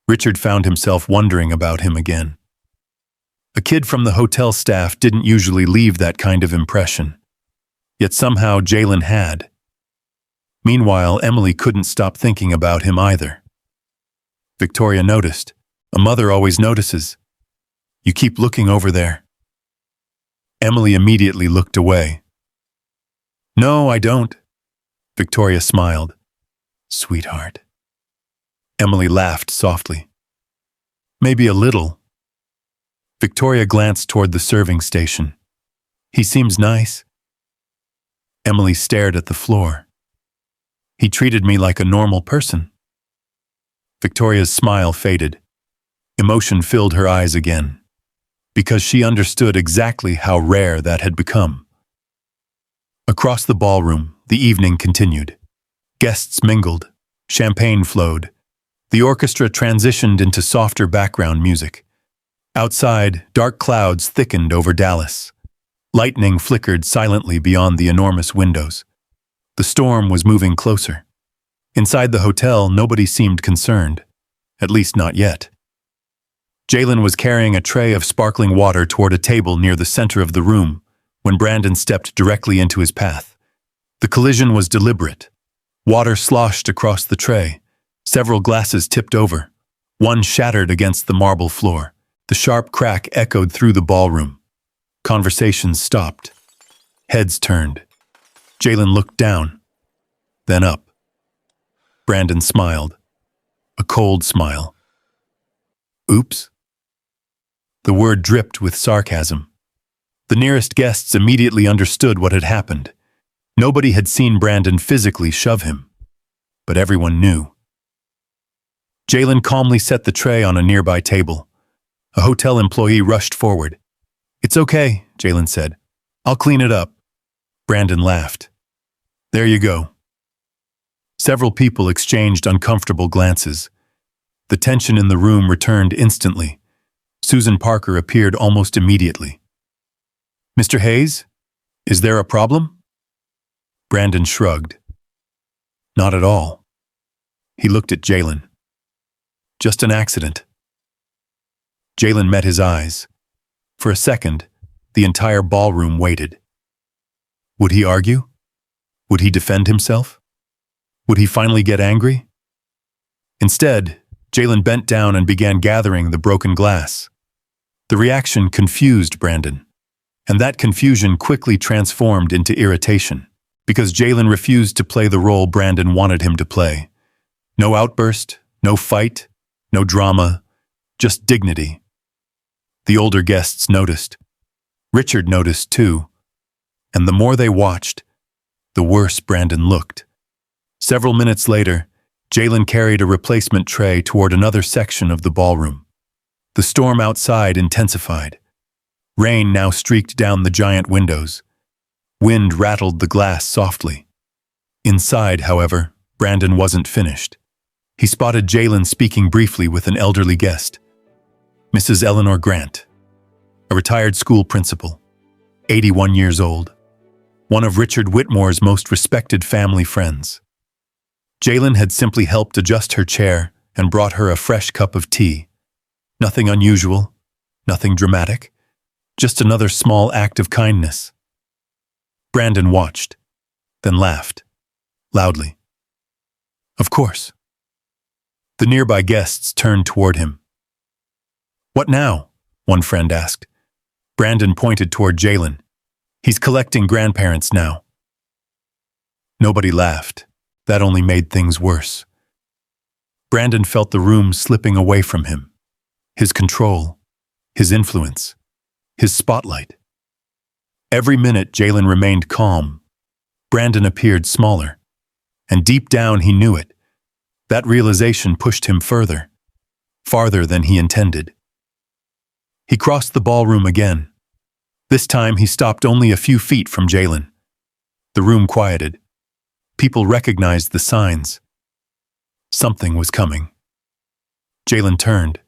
Richard found himself wondering about him again. A kid from the hotel staff didn't usually leave that kind of impression. Yet somehow Jalen had. Meanwhile, Emily couldn't stop thinking about him either. Victoria noticed. A mother always notices. "You keep looking over there." Emily immediately looked away. "No, I don't." Victoria smiled. "Sweetheart." Emily laughed softly. "Maybe a little." Victoria glanced toward the serving station. "He seems nice." Emily stared at the floor. "He treated me like a normal person." Victoria's smile faded. Emotion filled her eyes again, because she understood exactly how rare that had become. Across the ballroom, the evening continued. Guests mingled, champagne flowed, The orchestra transitioned into softer background music. Outside, dark clouds thickened over Dallas. Lightning flickered silently beyond the enormous windows. The storm was moving closer. Inside the hotel, nobody seemed concerned. At least not yet. Jalen was carrying a tray of sparkling water toward a table near the center of the room when Brandon stepped directly into his path. The collision was deliberate. Water sloshed across the tray. Several glasses tipped over. One shattered against the marble floor. The sharp crack echoed through the ballroom. Conversations stopped. Heads turned. Jalen looked down, then up. Brandon smiled. A cold smile. Oops. The word dripped with sarcasm. The nearest guests immediately understood what had happened. Nobody had seen Brandon physically shove him, but everyone knew. Jalen calmly set the tray on a nearby table. A hotel employee rushed forward. "It's okay," Jalen said. "I'll clean it up." Brandon laughed. "There you go." Several people exchanged uncomfortable glances. The tension in the room returned instantly. Susan Parker appeared almost immediately. "Mr. Hayes, is there a problem?" Brandon shrugged. "Not at all." He looked at Jalen. "Just an accident." Jalen met his eyes. For a second, the entire ballroom waited. Would he argue? Would he defend himself? Would he finally get angry? Instead, Jalen bent down and began gathering the broken glass. The reaction confused Brandon, and that confusion quickly transformed into irritation, because Jalen refused to play the role Brandon wanted him to play. No outburst, no fight, no drama, just dignity. The older guests noticed. Richard noticed too. And the more they watched, the worse Brandon looked. Several minutes later, Jalen carried a replacement tray toward another section of the ballroom. The storm outside intensified. Rain now streaked down the giant windows. Wind rattled the glass softly. Inside, however, Brandon wasn't finished. He spotted Jalen speaking briefly with an elderly guest. Mrs. Eleanor Grant, a retired school principal, 81 years old, one of Richard Whitmore's most respected family friends. Jalen had simply helped adjust her chair and brought her a fresh cup of tea. Nothing unusual, nothing dramatic, just another small act of kindness. Brandon watched, then laughed, loudly. Of course. The nearby guests turned toward him. "What now?" one friend asked. Brandon pointed toward Jalen. "He's collecting grandparents now." Nobody laughed. That only made things worse. Brandon felt the room slipping away from him. His control, his influence, his spotlight. Every minute Jalen remained calm. Brandon appeared smaller. And deep down he knew it. That realization pushed him further, farther than he intended. He crossed the ballroom again. This time he stopped only a few feet from Jalen. The room quieted. People recognized the signs. Something was coming. Jalen turned.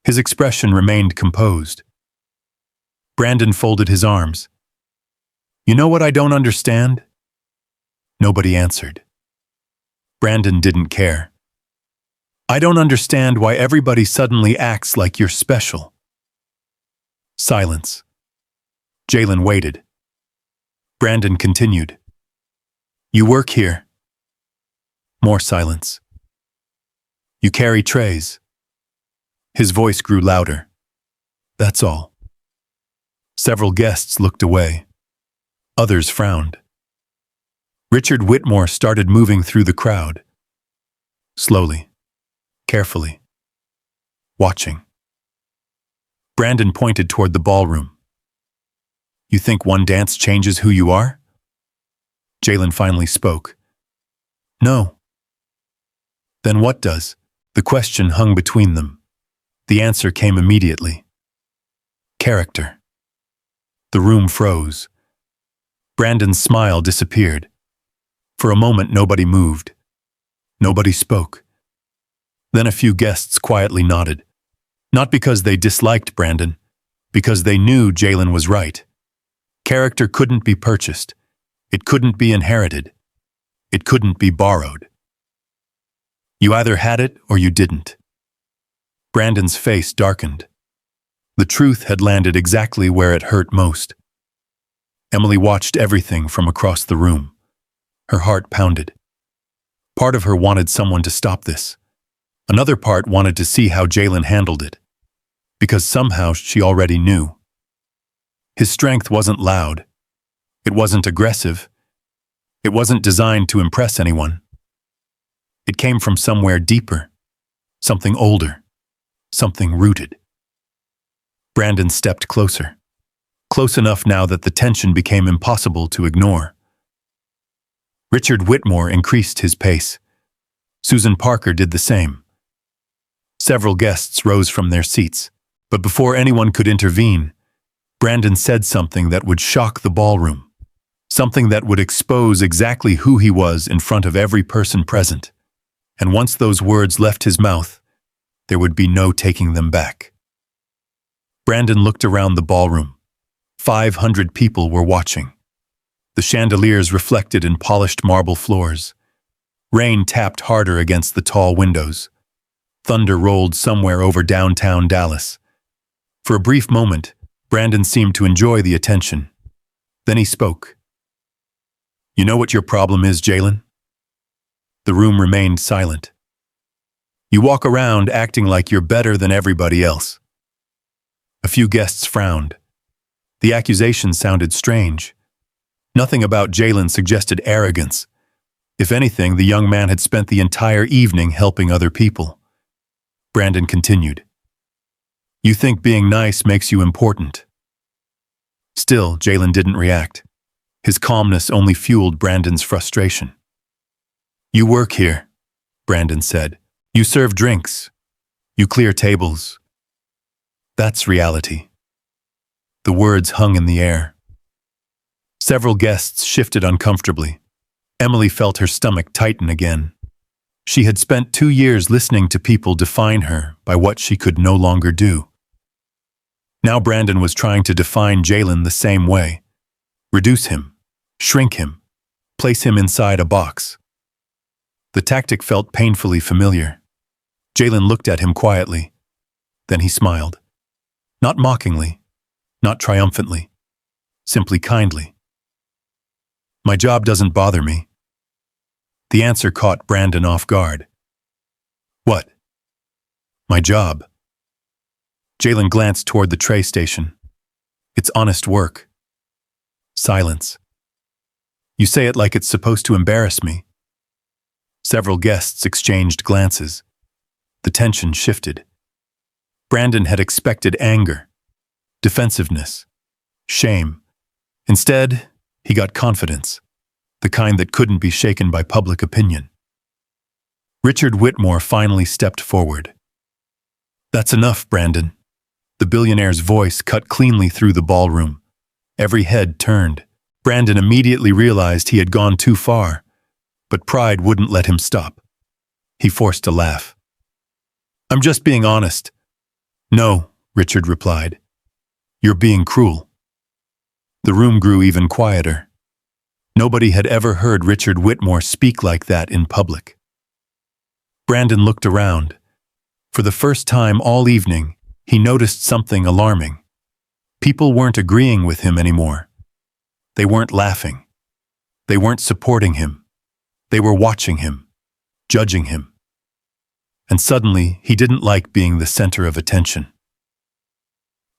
His expression remained composed. Brandon folded his arms. "You know what I don't understand?" Nobody answered. Brandon didn't care. "I don't understand why everybody suddenly acts like you're special." Silence. Jalen waited. Brandon continued. "You work here." More silence. "You carry trays." His voice grew louder. "That's all." Several guests looked away. Others frowned. Richard Whitmore started moving through the crowd. Slowly, carefully, watching. Brandon pointed toward the ballroom. "You think one dance changes who you are?" Jalen finally spoke. "No." "Then what does?" The question hung between them. The answer came immediately. "Character." The room froze. Brandon's smile disappeared. For a moment nobody moved. Nobody spoke. Then a few guests quietly nodded. Not because they disliked Brandon, because they knew Jalen was right. Character couldn't be purchased. It couldn't be inherited. It couldn't be borrowed. You either had it or you didn't. Brandon's face darkened. The truth had landed exactly where it hurt most. Emily watched everything from across the room. Her heart pounded. Part of her wanted someone to stop this. Another part wanted to see how Jalen handled it. Because somehow she already knew. His strength wasn't loud. It wasn't aggressive. It wasn't designed to impress anyone. It came from somewhere deeper, something older, something rooted. Brandon stepped closer, close enough now that the tension became impossible to ignore. Richard Whitmore increased his pace. Susan Parker did the same. Several guests rose from their seats, but before anyone could intervene, Brandon said something that would shock the ballroom. Something that would expose exactly who he was in front of every person present. And once those words left his mouth, there would be no taking them back. Brandon looked around the ballroom. 500 people were watching. The chandeliers reflected in polished marble floors. Rain tapped harder against the tall windows. Thunder rolled somewhere over downtown Dallas. For a brief moment, Brandon seemed to enjoy the attention. Then he spoke. You know what your problem is, Jalen? The room remained silent. You walk around acting like you're better than everybody else. A few guests frowned. The accusation sounded strange. Nothing about Jalen suggested arrogance. If anything, the young man had spent the entire evening helping other people. Brandon continued. You think being nice makes you important. Still, Jalen didn't react. His calmness only fueled Brandon's frustration. You work here, Brandon said. You serve drinks. You clear tables. That's reality. The words hung in the air. Several guests shifted uncomfortably. Emily felt her stomach tighten again. She had spent 2 years listening to people define her by what she could no longer do. Now Brandon was trying to define Jalen the same way. Reduce him, shrink him, place him inside a box. The tactic felt painfully familiar. Jalen looked at him quietly. Then he smiled. Not mockingly, not triumphantly, simply kindly. My job doesn't bother me. The answer caught Brandon off guard. What? My job. Jalen glanced toward the tray station. It's honest work. Silence. You say it like it's supposed to embarrass me. Several guests exchanged glances. The tension shifted. Brandon had expected anger, defensiveness, shame. Instead, he got confidence, the kind that couldn't be shaken by public opinion. Richard Whitmore finally stepped forward. That's enough, Brandon. The billionaire's voice cut cleanly through the ballroom. Every head turned. Brandon immediately realized he had gone too far, but pride wouldn't let him stop. He forced a laugh. I'm just being honest. No, Richard replied. You're being cruel. The room grew even quieter. Nobody had ever heard Richard Whitmore speak like that in public. Brandon looked around. For the first time all evening, he noticed something alarming. People weren't agreeing with him anymore. They weren't laughing. They weren't supporting him. They were watching him, judging him. And suddenly, he didn't like being the center of attention.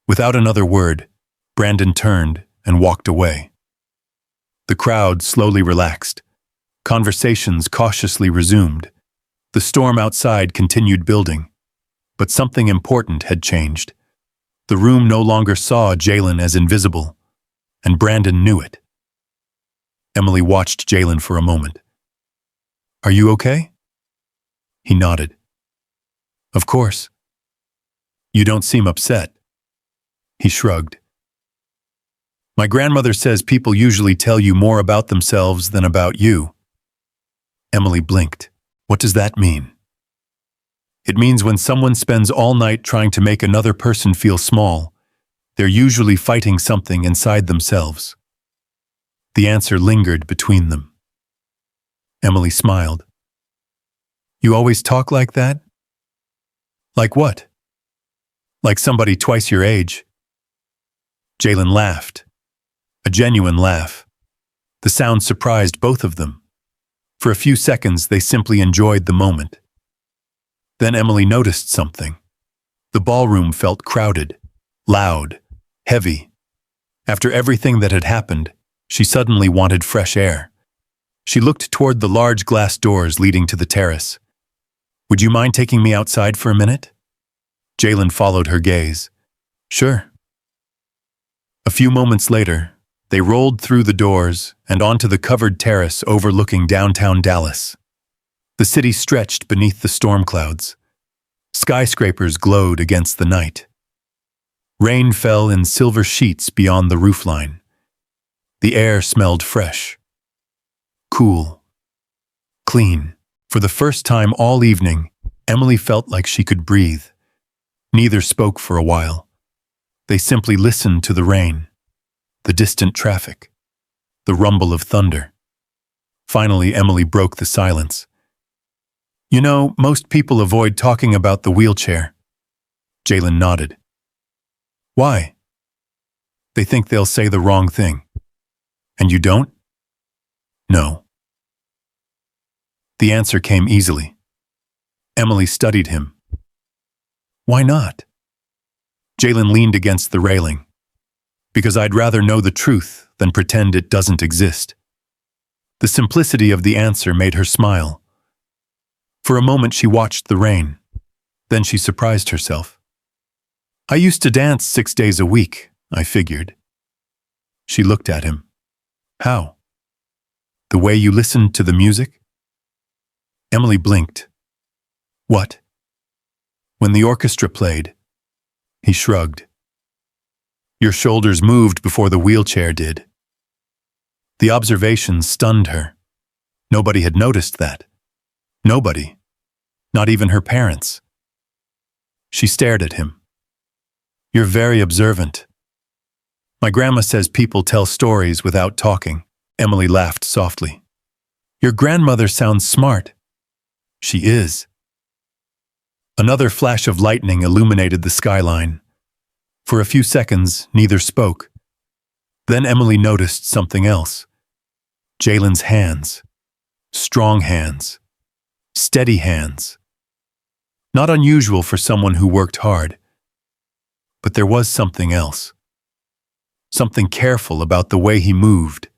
Without another word, Brandon turned and walked away. The crowd slowly relaxed. Conversations cautiously resumed. The storm outside continued building. But something important had changed. The room no longer saw Jalen as invisible, and Brandon knew it. Emily watched Jalen for a moment. Are you okay? He nodded. Of course. You don't seem upset. He shrugged. My grandmother says people usually tell you more about themselves than about you. Emily blinked. What does that mean? It means when someone spends all night trying to make another person feel small, they're usually fighting something inside themselves. The answer lingered between them. Emily smiled. You always talk like that? Like what? Like somebody twice your age? Jalen laughed. A genuine laugh. The sound surprised both of them. For a few seconds, they simply enjoyed the moment. Then Emily noticed something. The ballroom felt crowded, loud, heavy. After everything that had happened, she suddenly wanted fresh air. She looked toward the large glass doors leading to the terrace. Would you mind taking me outside for a minute? Jalen followed her gaze. Sure. A few moments later, they rolled through the doors and onto the covered terrace overlooking downtown Dallas. The city stretched beneath the storm clouds. Skyscrapers glowed against the night. Rain fell in silver sheets beyond the roofline. The air smelled fresh, cool, clean. For the first time all evening, Emily felt like she could breathe. Neither spoke for a while. They simply listened to the rain, the distant traffic, the rumble of thunder. Finally, Emily broke the silence. You know, most people avoid talking about the wheelchair. Jalen nodded. Why? They think they'll say the wrong thing. And you don't? No. The answer came easily. Emily studied him. Why not? Jalen leaned against the railing. Because I'd rather know the truth than pretend it doesn't exist. The simplicity of the answer made her smile. For a moment she watched the rain. Then she surprised herself. I used to dance 6 days a week, I figured. She looked at him. How? The way you listened to the music? Emily blinked. What? When the orchestra played. He shrugged. Your shoulders moved before the wheelchair did. The observation stunned her. Nobody had noticed that. Nobody. Not even her parents. She stared at him. You're very observant. My grandma says people tell stories without talking. Emily laughed softly. Your grandmother sounds smart. She is. Another flash of lightning illuminated the skyline. For a few seconds, neither spoke. Then Emily noticed something else. Jalen's hands. Strong hands. Steady hands. Not unusual for someone who worked hard. But there was something else. Something careful about the way he moved,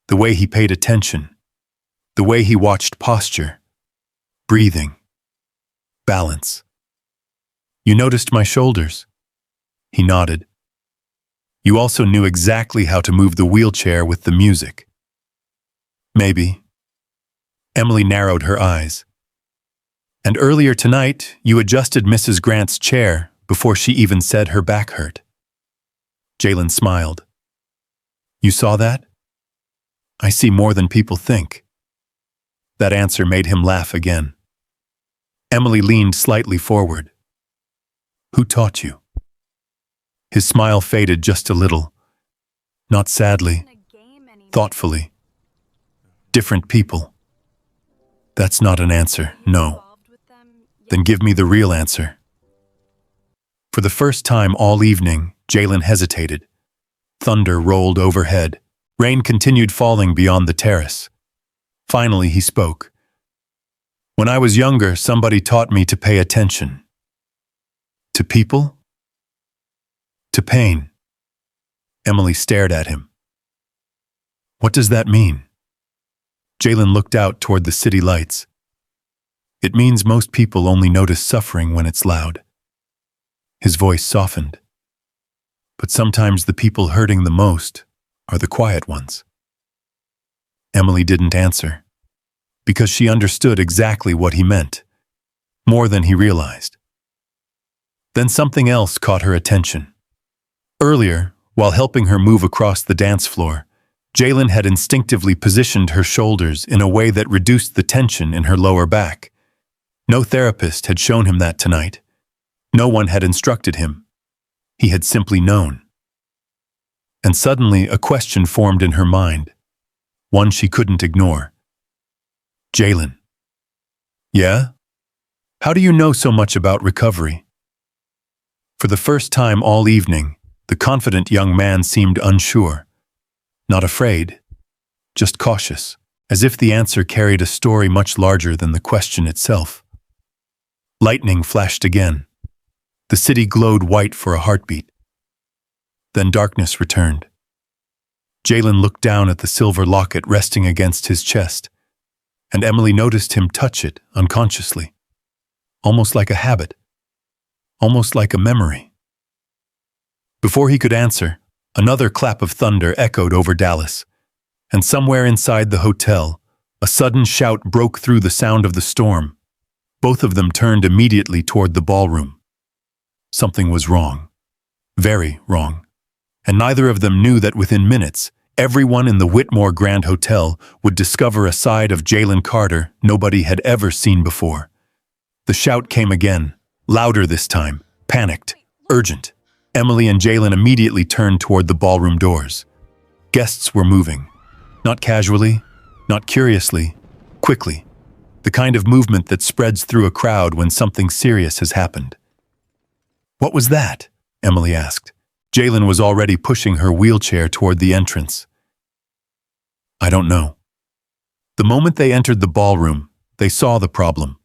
the way he paid attention, the way he watched posture, breathing, balance. You noticed my shoulders? He nodded. You also knew exactly how to move the wheelchair with the music. Maybe. Emily narrowed her eyes. And earlier tonight, you adjusted Mrs. Grant's chair before she even said her back hurt. Jalen smiled. You saw that? I see more than people think. That answer made him laugh again. Emily leaned slightly forward. Who taught you? His smile faded just a little. Not sadly, thoughtfully. Different people. That's not an answer, no. Then give me the real answer. For the first time all evening, Jalen hesitated. Thunder rolled overhead. Rain continued falling beyond the terrace. Finally, he spoke. When I was younger, somebody taught me to pay attention. To people? To pain. Emily stared at him. What does that mean? Jalen looked out toward the city lights. It means most people only notice suffering when it's loud. His voice softened. But sometimes the people hurting the most are the quiet ones. Emily didn't answer, because she understood exactly what he meant, more than he realized. Then something else caught her attention. Earlier, while helping her move across the dance floor, Jalen had instinctively positioned her shoulders in a way that reduced the tension in her lower back. No therapist had shown him that tonight. No one had instructed him. He had simply known. And suddenly a question formed in her mind, one she couldn't ignore. Jalen. Yeah? How do you know so much about recovery? For the first time all evening, the confident young man seemed unsure. Not afraid, just cautious, as if the answer carried a story much larger than the question itself. Lightning flashed again. The city glowed white for a heartbeat. Then darkness returned. Jalen looked down at the silver locket resting against his chest, and Emily noticed him touch it unconsciously, almost like a habit, almost like a memory. Before he could answer, another clap of thunder echoed over Dallas, and somewhere inside the hotel, a sudden shout broke through the sound of the storm. Both of them turned immediately toward the ballroom. Something was wrong, very wrong, and neither of them knew that within minutes, everyone in the Whitmore Grand Hotel would discover a side of Jalen Carter nobody had ever seen before. The shout came again, louder this time, panicked, urgent. Emily and Jalen immediately turned toward the ballroom doors. Guests were moving, not casually, not curiously, quickly, the kind of movement that spreads through a crowd when something serious has happened. What was that? Emily asked. Jalen was already pushing her wheelchair toward the entrance. I don't know. The moment they entered the ballroom, they saw the problem.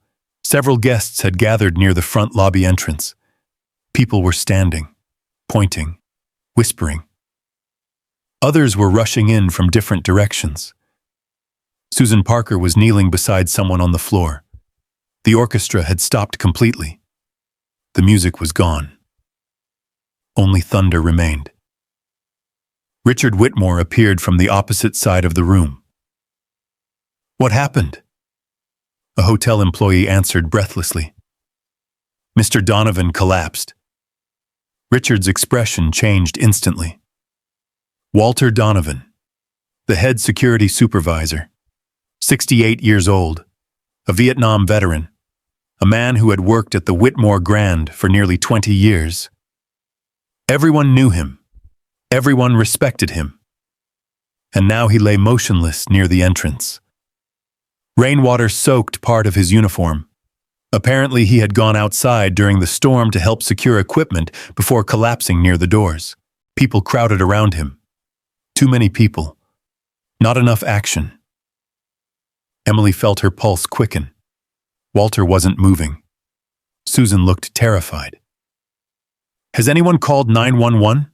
Several guests had gathered near the front lobby entrance. People were standing, pointing, whispering. Others were rushing in from different directions. Susan Parker was kneeling beside someone on the floor. The orchestra had stopped completely. The music was gone. Only thunder remained. Richard Whitmore appeared from the opposite side of the room. What happened? A hotel employee answered breathlessly. Mr. Donovan collapsed. Richard's expression changed instantly. Walter Donovan, the head security supervisor, 68 years old, a Vietnam veteran, a man who had worked at the Whitmore Grand for nearly 20 years. Everyone knew him. Everyone respected him. And now he lay motionless near the entrance. Rainwater soaked part of his uniform. Apparently he had gone outside during the storm to help secure equipment before collapsing near the doors. People crowded around him. Too many people. Not enough action. Emily felt her pulse quicken. Walter wasn't moving. Susan looked terrified. Has anyone called 911?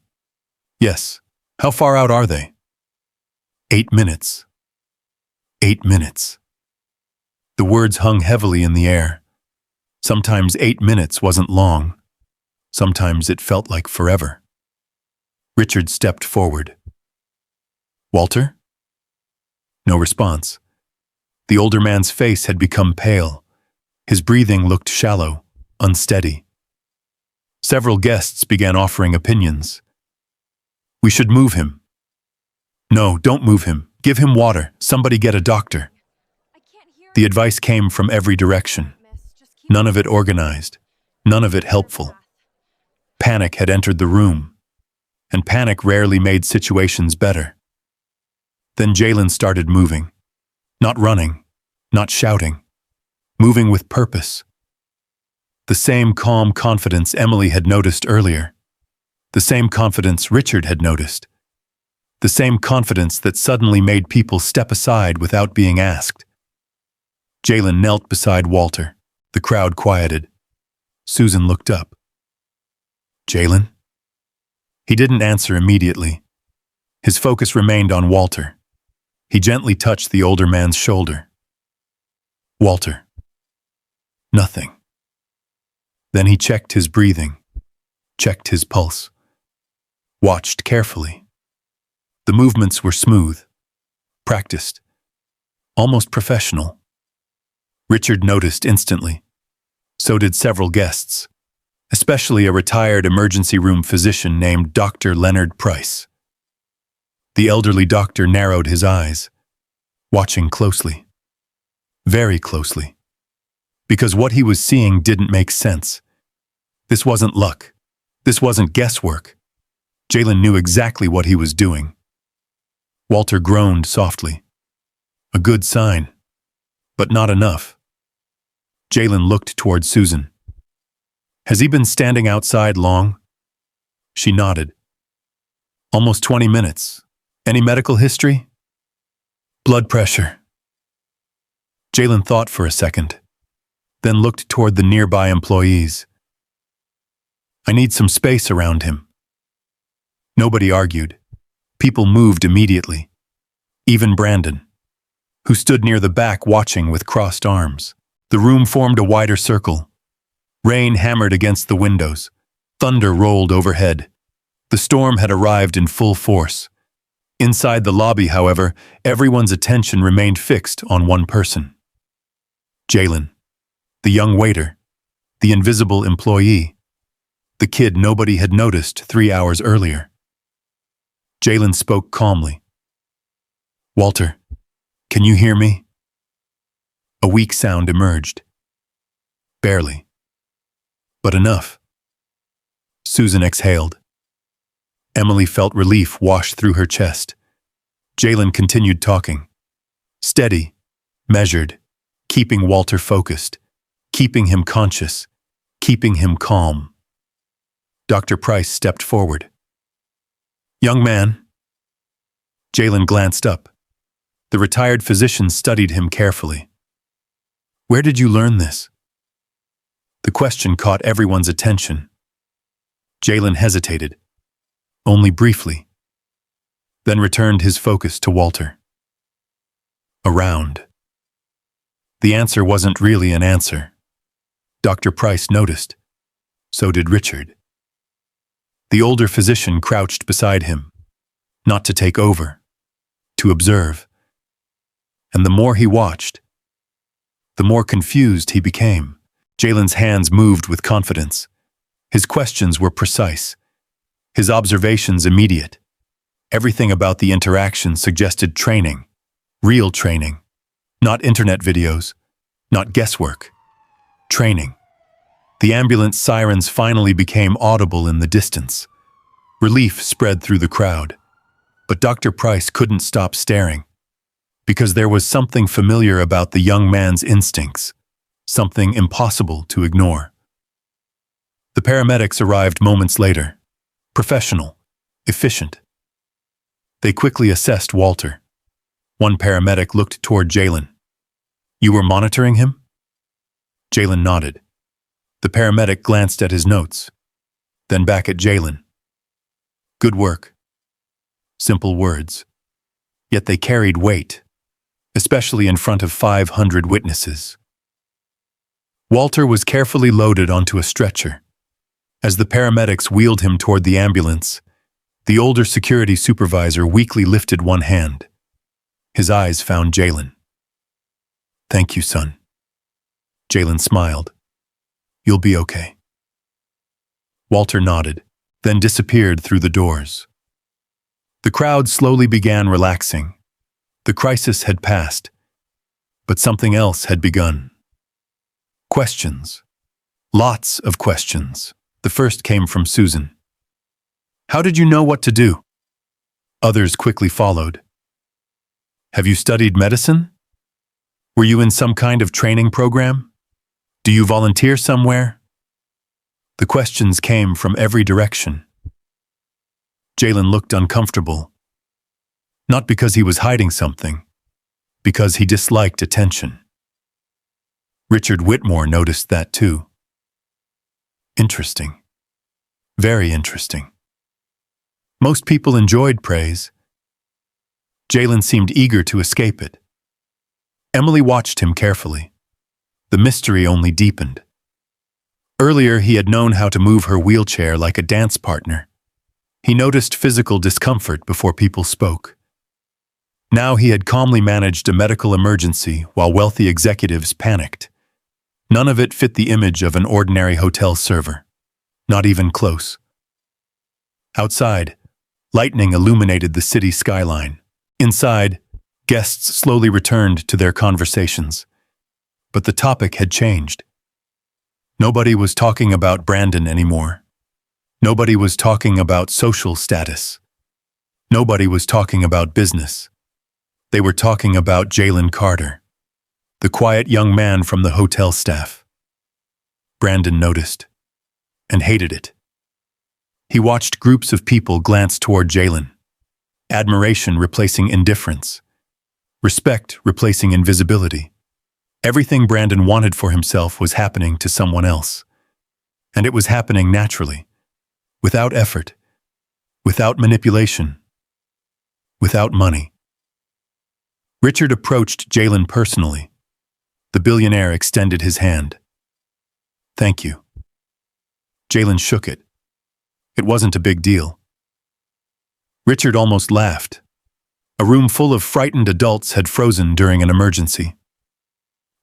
Yes. How far out are they? 8 minutes. 8 minutes. The words hung heavily in the air. Sometimes 8 minutes wasn't long. Sometimes it felt like forever. Richard stepped forward. Walter? No response. The older man's face had become pale. His breathing looked shallow, unsteady. Several guests began offering opinions. We should move him. No, don't move him. Give him water. Somebody get a doctor. The advice came from every direction. None of it organized. None of it helpful. Panic had entered the room, and panic rarely made situations better. Then Jalen started moving. Not running, not shouting. Moving with purpose. The same calm confidence Emily had noticed earlier. The same confidence Richard had noticed. The same confidence that suddenly made people step aside without being asked. Jalen knelt beside Walter. The crowd quieted. Susan looked up. Jalen? He didn't answer immediately. His focus remained on Walter. He gently touched the older man's shoulder. Walter. Nothing. Then he checked his breathing, checked his pulse, watched carefully. The movements were smooth, practiced, almost professional. Richard noticed instantly. So did several guests, especially a retired emergency room physician named Dr. Leonard Price. The elderly doctor narrowed his eyes, watching closely, very closely. because what he was seeing didn't make sense. This wasn't luck. This wasn't guesswork. Jalen knew exactly what he was doing. Walter groaned softly. A good sign, but not enough. Jalen looked toward Susan. Has he been standing outside long? She nodded. Almost 20 minutes. Any medical history? Blood pressure. Jalen thought for a second, then looked toward the nearby employees. I need some space around him. Nobody argued. People moved immediately. Even Brandon, who stood near the back watching with crossed arms. The room formed a wider circle. Rain hammered against the windows. Thunder rolled overhead. The storm had arrived in full force. Inside the lobby, however, everyone's attention remained fixed on one person. Jalen, the young waiter, the invisible employee, the kid nobody had noticed 3 hours earlier. Jalen spoke calmly. Walter, can you hear me? A weak sound emerged. Barely. But enough. Susan exhaled. Emily felt relief wash through her chest. Jalen continued talking. Steady, measured, keeping Walter focused, keeping him conscious, keeping him calm. Dr. Price stepped forward. Young man. Jalen glanced up. The retired physician studied him carefully. Where did you learn this? The question caught everyone's attention. Jalen hesitated, only briefly, then returned his focus to Walter. Around. The answer wasn't really an answer. Dr. Price noticed. So did Richard. The older physician crouched beside him, not to take over, to observe. And the more he watched, the more confused he became. Jalen's hands moved with confidence. His questions were precise. His observations immediate. Everything about the interaction suggested training. Real training. Not internet videos. Not guesswork. Training. The ambulance sirens finally became audible in the distance. Relief spread through the crowd. But Dr. Price couldn't stop staring. Because there was something familiar about the young man's instincts. Something impossible to ignore. The paramedics arrived moments later. Professional. Efficient. They quickly assessed Walter. One paramedic looked toward Jalen. You were monitoring him? Jalen nodded. The paramedic glanced at his notes, then back at Jalen. Good work. Simple words. Yet they carried weight, especially in front of 500 witnesses. Walter was carefully loaded onto a stretcher. As the paramedics wheeled him toward the ambulance, the older security supervisor weakly lifted one hand. His eyes found Jalen. Thank you, son. Jalen smiled. You'll be okay. Walter nodded, then disappeared through the doors. The crowd slowly began relaxing. The crisis had passed, but something else had begun. Questions. Lots of questions. The first came from Susan. How did you know what to do? Others quickly followed. Have you studied medicine? Were you in some kind of training program? Do you volunteer somewhere? The questions came from every direction. Jalen looked uncomfortable. Not because he was hiding something, because he disliked attention. Richard Whitmore noticed that too. Interesting. Very interesting. Most people enjoyed praise. Jalen seemed eager to escape it. Emily watched him carefully. The mystery only deepened. Earlier, he had known how to move her wheelchair like a dance partner. He noticed physical discomfort before people spoke. Now he had calmly managed a medical emergency while wealthy executives panicked. None of it fit the image of an ordinary hotel server. Not even close. Outside, lightning illuminated the city skyline. Inside, guests slowly returned to their conversations. But the topic had changed. Nobody was talking about Brandon anymore. Nobody was talking about social status. Nobody was talking about business. They were talking about Jalen Carter, the quiet young man from the hotel staff. Brandon noticed and hated it. He watched groups of people glance toward Jalen, admiration replacing indifference, respect replacing invisibility. Everything Brandon wanted for himself was happening to someone else, and it was happening naturally, without effort, without manipulation, without money. Richard approached Jalen personally. The billionaire extended his hand. "Thank you." Jalen shook it. It wasn't a big deal. Richard almost laughed. A room full of frightened adults had frozen during an emergency.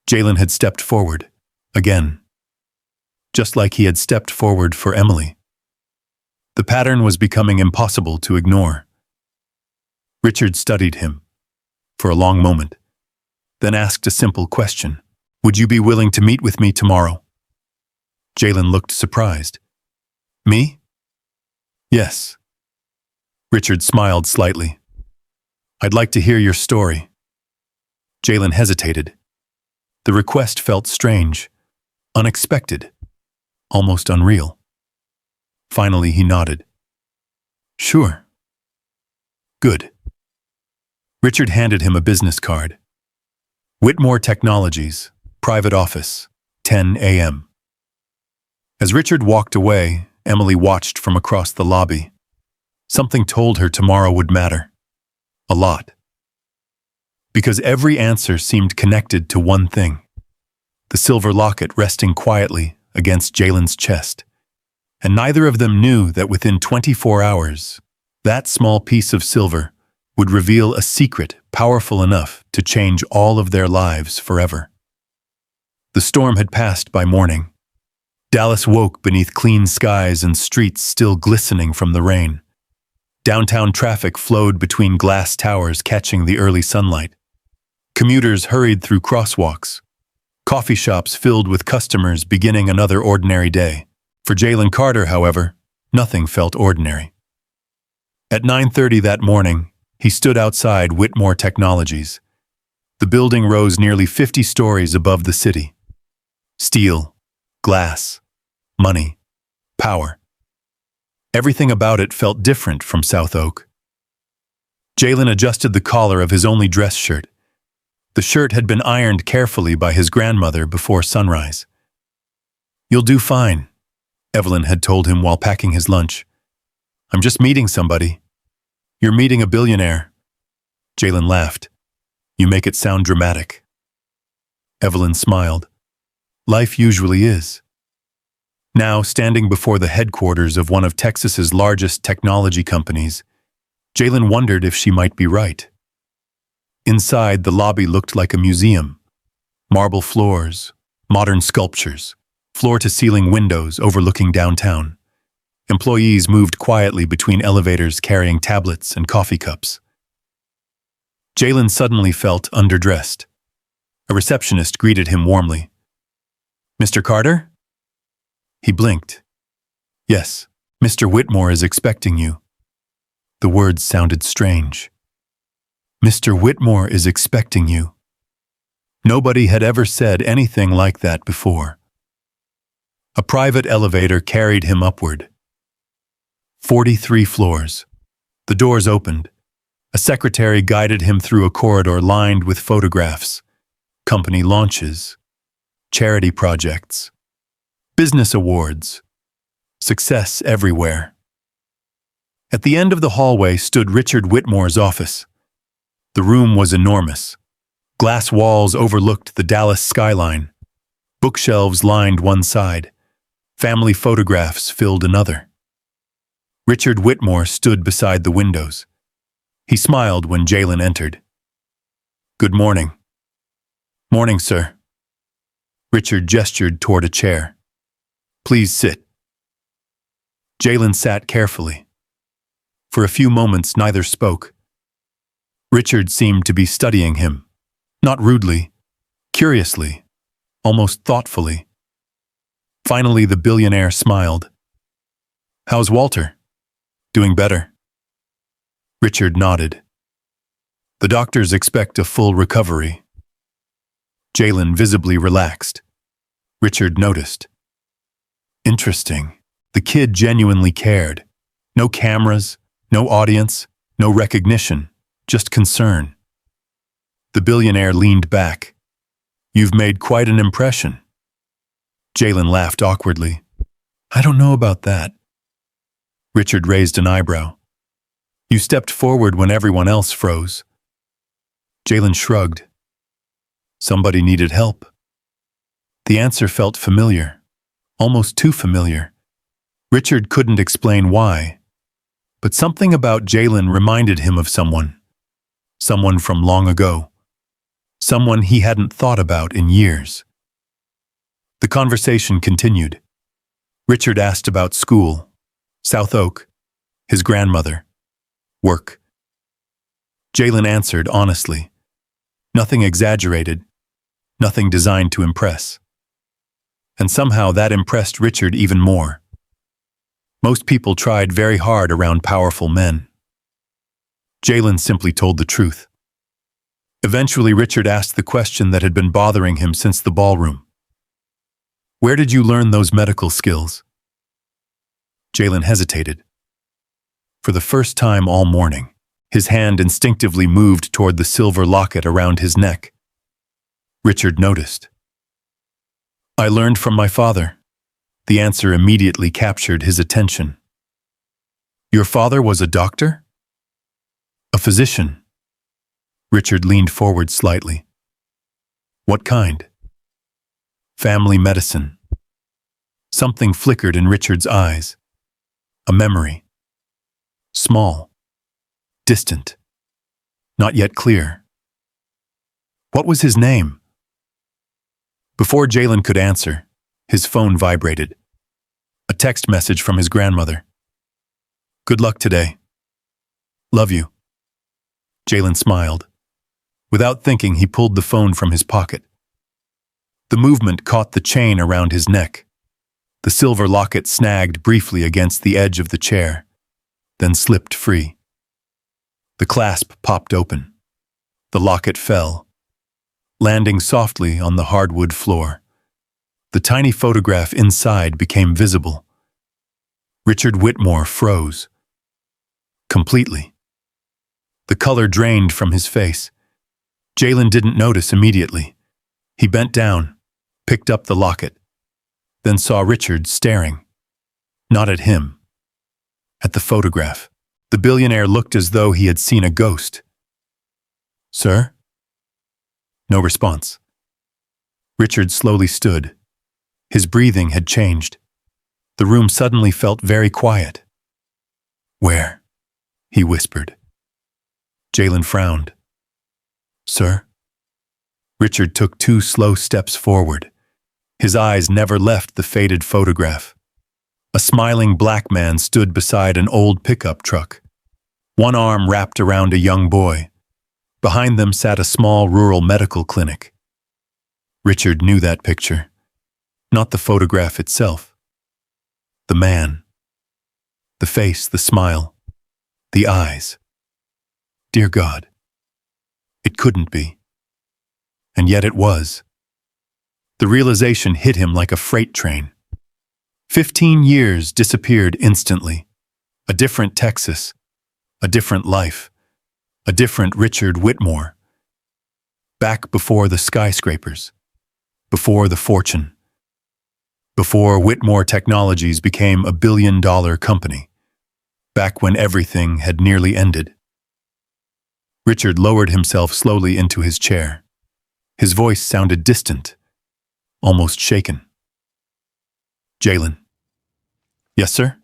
Jalen had stepped forward, again. Just like he had stepped forward for Emily. The pattern was becoming impossible to ignore. Richard studied him for a long moment, then asked a simple question. "Would you be willing to meet with me tomorrow?" Jalen looked surprised. "Me?" "Yes." Richard smiled slightly. "I'd like to hear your story." Jalen hesitated. The request felt strange, unexpected, almost unreal. Finally, he nodded. "Sure." "Good." Richard handed him a business card. Whitmore Technologies, private office, 10 a.m. As Richard walked away, Emily watched from across the lobby. Something told her tomorrow would matter. A lot. Because every answer seemed connected to one thing. The silver locket resting quietly against Jalen's chest. And neither of them knew that within 24 hours, that small piece of silver would reveal a secret powerful enough to change all of their lives forever. The storm had passed by morning. Dallas woke beneath clean skies and streets still glistening from the rain. Downtown traffic flowed between glass towers catching the early sunlight. Commuters hurried through crosswalks. Coffee shops filled with customers beginning another ordinary day. For Jalen Carter, however, nothing felt ordinary. At 9:30 that morning, he stood outside Whitmore Technologies. The building rose nearly 50 stories above the city. Steel, glass, money, power. Everything about it felt different from South Oak. Jalen adjusted the collar of his only dress shirt. The shirt had been ironed carefully by his grandmother before sunrise. "You'll do fine," Evelyn had told him while packing his lunch. "I'm just meeting somebody." "You're meeting a billionaire." Jalen laughed. "You make it sound dramatic." Evelyn smiled. "Life usually is." Now, standing before the headquarters of one of Texas's largest technology companies, Jalen wondered if she might be right. Inside, the lobby looked like a museum. Marble floors, modern sculptures, floor-to-ceiling windows overlooking downtown. Employees moved quietly between elevators carrying tablets and coffee cups. Jalen suddenly felt underdressed. A receptionist greeted him warmly. "Mr. Carter?" He blinked. "Yes, Mr. Whitmore is expecting you." The words sounded strange. "Mr. Whitmore is expecting you." Nobody had ever said anything like that before. A private elevator carried him upward. 43 floors. The doors opened. A secretary guided him through a corridor lined with photographs, company launches, charity projects, business awards, success everywhere. At the end of the hallway stood Richard Whitmore's office. The room was enormous. Glass walls overlooked the Dallas skyline. Bookshelves lined one side. Family photographs filled another. Richard Whitmore stood beside the windows. He smiled when Jalen entered. "Good morning." "Morning, sir." Richard gestured toward a chair. "Please sit." Jalen sat carefully. For a few moments, neither spoke. Richard seemed to be studying him, not rudely, curiously, almost thoughtfully. Finally, the billionaire smiled. "How's Walter? Doing better?" Richard nodded. "The doctors expect a full recovery." Jalen visibly relaxed. Richard noticed. Interesting. The kid genuinely cared. No cameras, no audience, no recognition, just concern. The billionaire leaned back. "You've made quite an impression." Jalen laughed awkwardly. "I don't know about that." Richard raised an eyebrow. "You stepped forward when everyone else froze." Jalen shrugged. Somebody needed help. The answer felt familiar, almost too familiar. Richard couldn't explain why, but something about Jalen reminded him of someone from long ago, someone he hadn't thought about in years. The conversation continued. Richard asked about school, South Oak, his grandmother, work. Jalen answered honestly. Nothing exaggerated, nothing designed to impress. And somehow that impressed Richard even more. Most people tried very hard around powerful men. Jalen simply told the truth. Eventually, Richard asked the question that had been bothering him since the ballroom. "Where did you learn those medical skills?" Jalen hesitated. For the first time all morning, his hand instinctively moved toward the silver locket around his neck. Richard noticed. "I learned from my father." The answer immediately captured his attention. "Your father was a doctor?" "A physician." Richard leaned forward slightly. "What kind?" "Family medicine." Something flickered in Richard's eyes. A memory. Small. Distant. Not yet clear. "What was his name?" Before Jalen could answer, his phone vibrated. A text message from his grandmother. "Good luck today. Love you." Jalen smiled. Without thinking, he pulled the phone from his pocket. The movement caught the chain around his neck. The silver locket snagged briefly against the edge of the chair, then slipped free. The clasp popped open. The locket fell, landing softly on the hardwood floor. The tiny photograph inside became visible. Richard Whitmore froze. Completely. The color drained from his face. Jalen didn't notice immediately. He bent down, picked up the locket, then saw Richard staring. Not at him. At the photograph. The billionaire looked as though he had seen a ghost. "Sir?" No response. Richard slowly stood. His breathing had changed. The room suddenly felt very quiet. "Where?" he whispered. Jalen frowned. "Sir?" Richard took 2 slow steps forward. His eyes never left the faded photograph. A smiling black man stood beside an old pickup truck. One arm wrapped around a young boy. Behind them sat a small rural medical clinic. Richard knew that picture. Not the photograph itself. The man. The face, the smile. The eyes. Dear God. It couldn't be. And yet it was. The realization hit him like a freight train. 15 years disappeared instantly. A different Texas. A different life. A different Richard Whitmore. Back before the skyscrapers. Before the fortune. Before Whitmore Technologies became a billion-dollar company. Back when everything had nearly ended. Richard lowered himself slowly into his chair. His voice sounded distant, almost shaken. "Jalen." "Yes, sir?"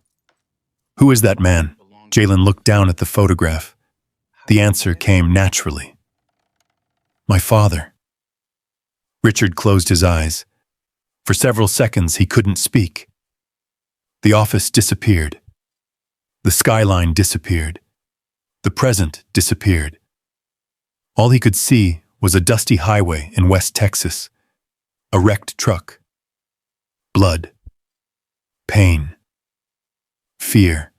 "Who is that man?" Jalen looked down at the photograph. The answer came naturally. "My father." Richard closed his eyes. For several seconds he couldn't speak. The office disappeared. The skyline disappeared. The present disappeared. All he could see was a dusty highway in West Texas. A wrecked truck. Blood. Pain. Fear.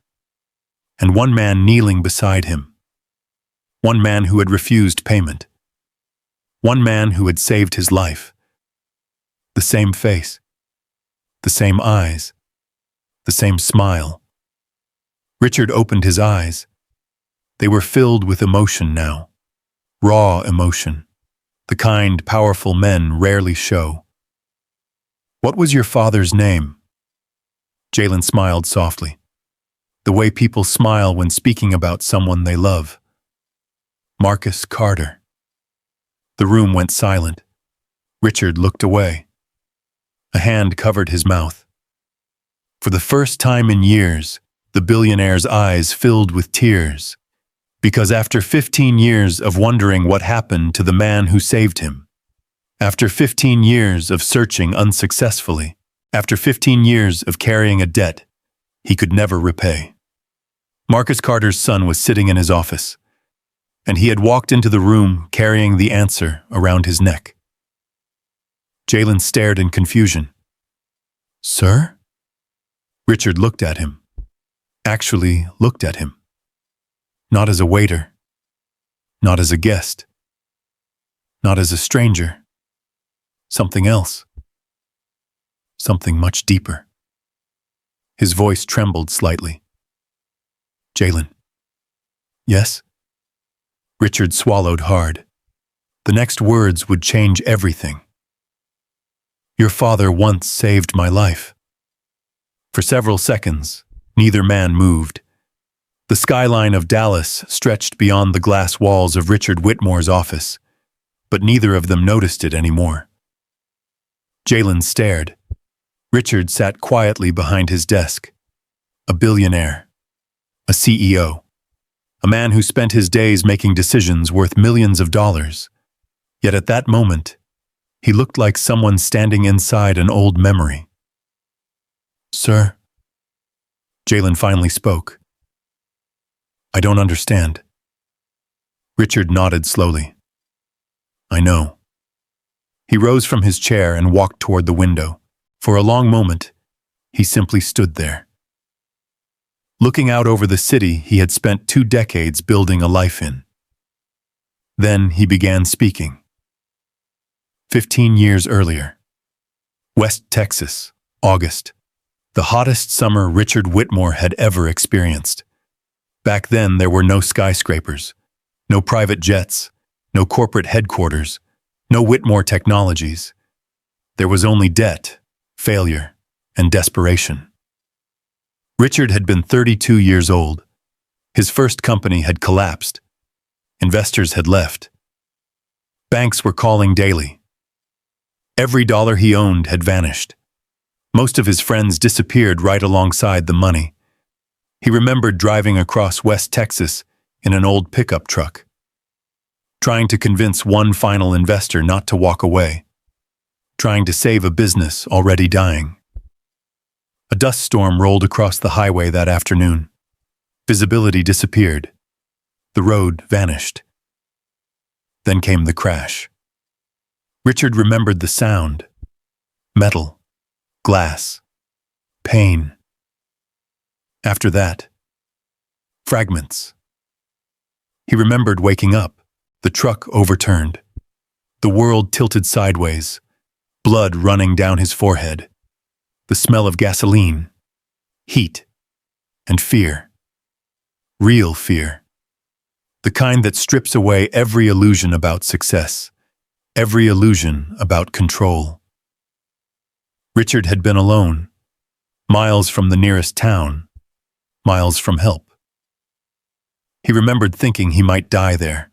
And one man kneeling beside him. One man who had refused payment. One man who had saved his life. The same face. The same eyes. The same smile. Richard opened his eyes. They were filled with emotion now. Raw emotion. The kind, powerful men rarely show. "What was your father's name?" Jalen smiled softly. The way people smile when speaking about someone they love. "Marcus Carter." The room went silent. Richard looked away. A hand covered his mouth. For the first time in years, the billionaire's eyes filled with tears. Because after 15 years of wondering what happened to the man who saved him, after 15 years of searching unsuccessfully, after 15 years of carrying a debt he could never repay, Marcus Carter's son was sitting in his office, and he had walked into the room carrying the answer around his neck. Jalen stared in confusion. "Sir?" Richard looked at him. Actually looked at him. Not as a waiter. Not as a guest. Not as a stranger. Something else. Something much deeper. His voice trembled slightly. "Jalen." "Yes?" Richard swallowed hard. The next words would change everything. "Your father once saved my life." For several seconds, neither man moved. The skyline of Dallas stretched beyond the glass walls of Richard Whitmore's office, but neither of them noticed it anymore. Jalen stared. Richard sat quietly behind his desk. A billionaire. A CEO. A man who spent his days making decisions worth millions of dollars. Yet at that moment, he looked like someone standing inside an old memory. "Sir?" Jalen finally spoke. "I don't understand." Richard nodded slowly. "I know." He rose from his chair and walked toward the window. For a long moment, he simply stood there. Looking out over the city he had spent 2 decades building a life in. Then he began speaking. 15 years earlier. West Texas, August. The hottest summer Richard Whitmore had ever experienced. Back then there were no skyscrapers, no private jets, no corporate headquarters, no Whitmore technologies. There was only debt, failure, and desperation. Richard had been 32 years old. His first company had collapsed. Investors had left. Banks were calling daily. Every dollar he owned had vanished. Most of his friends disappeared right alongside the money. He remembered driving across West Texas in an old pickup truck, trying to convince one final investor not to walk away, trying to save a business already dying. A dust storm rolled across the highway that afternoon. Visibility disappeared. The road vanished. Then came the crash. Richard remembered the sound. Metal. Glass. Pain. After that, fragments. He remembered waking up, the truck overturned, the world tilted sideways, blood running down his forehead, the smell of gasoline, heat, and fear. Real fear. The kind that strips away every illusion about success, every illusion about control. Richard had been alone, miles from the nearest town, miles from help. He remembered thinking he might die there.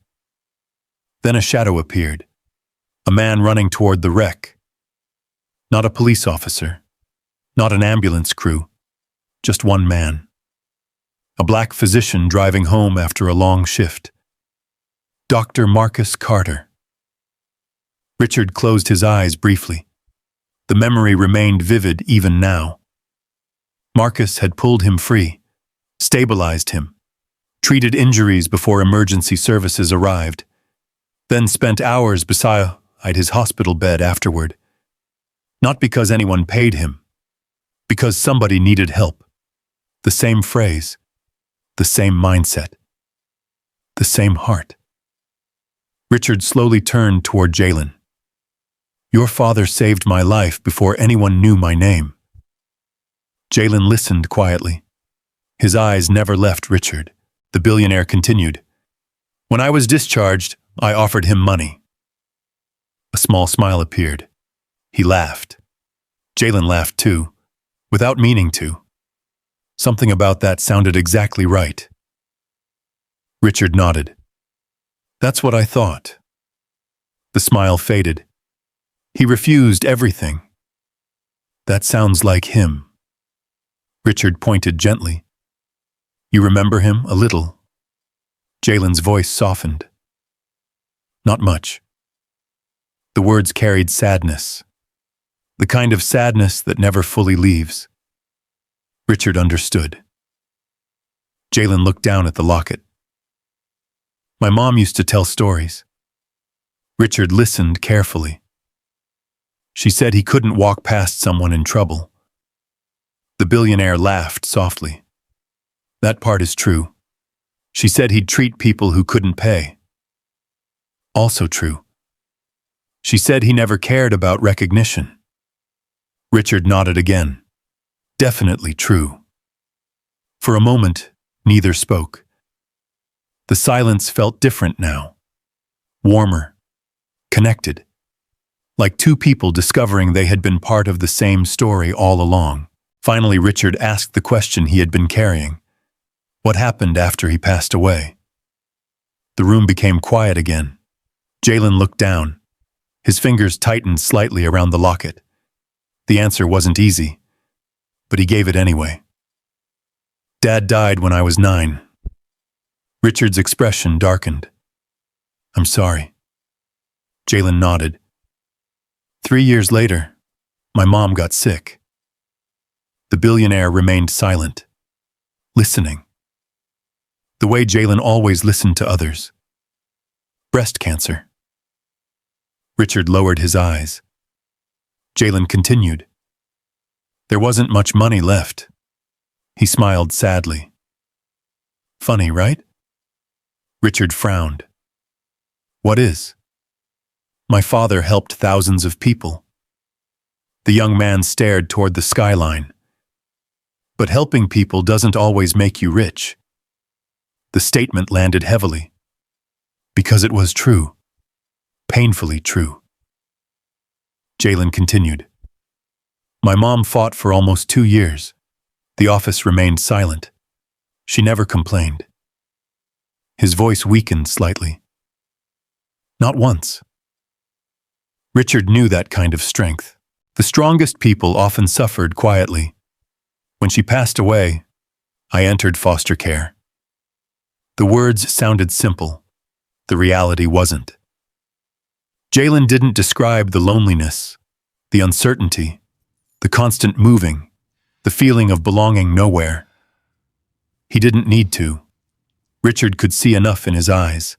Then a shadow appeared, a man running toward the wreck. Not a police officer, not an ambulance crew, just one man. A black physician driving home after a long shift. Dr. Marcus Carter. Richard closed his eyes briefly. The memory remained vivid even now. Marcus had pulled him free, stabilized him, treated injuries before emergency services arrived, then spent hours beside his hospital bed afterward, Not because anyone paid him, because somebody needed help. The same phrase, the same mindset, the same heart. Richard slowly turned toward Jalen. Your father saved my life before anyone knew my name. Jalen listened quietly. His eyes never left Richard. The billionaire continued. When I was discharged, I offered him money. A small smile appeared. He laughed. Jalen laughed too, without meaning to. Something about that sounded exactly right. Richard nodded. That's what I thought. The smile faded. He refused everything. That sounds like him. Richard pointed gently. You remember him a little? Jalen's voice softened. Not much. The words carried sadness. The kind of sadness that never fully leaves. Richard understood. Jalen looked down at the locket. My mom used to tell stories. Richard listened carefully. She said he couldn't walk past someone in trouble. The billionaire laughed softly. That part is true. She said he'd treat people who couldn't pay. Also true. She said he never cared about recognition. Richard nodded again. Definitely true. For a moment, neither spoke. The silence felt different now. Warmer. Connected. Like two people discovering they had been part of the same story all along. Finally, Richard asked the question he had been carrying. What happened after he passed away? The room became quiet again. Jalen looked down. His fingers tightened slightly around the locket. The answer wasn't easy, but he gave it anyway. Dad died when I was 9. Richard's expression darkened. I'm sorry. Jalen nodded. 3 years later, my mom got sick. The billionaire remained silent, listening. The way Jalen always listened to others. Breast cancer. Richard lowered his eyes. Jalen continued. There wasn't much money left. He smiled sadly. Funny, right? Richard frowned. What is? My father helped thousands of people. The young man stared toward the skyline. But helping people doesn't always make you rich. The statement landed heavily. Because it was true. Painfully true. Jalen continued. My mom fought for almost 2 years. The office remained silent. She never complained. His voice weakened slightly. Not once. Richard knew that kind of strength. The strongest people often suffered quietly. When she passed away, I entered foster care. The words sounded simple. The reality wasn't. Jalen didn't describe the loneliness, the uncertainty, the constant moving, the feeling of belonging nowhere. He didn't need to. Richard could see enough in his eyes.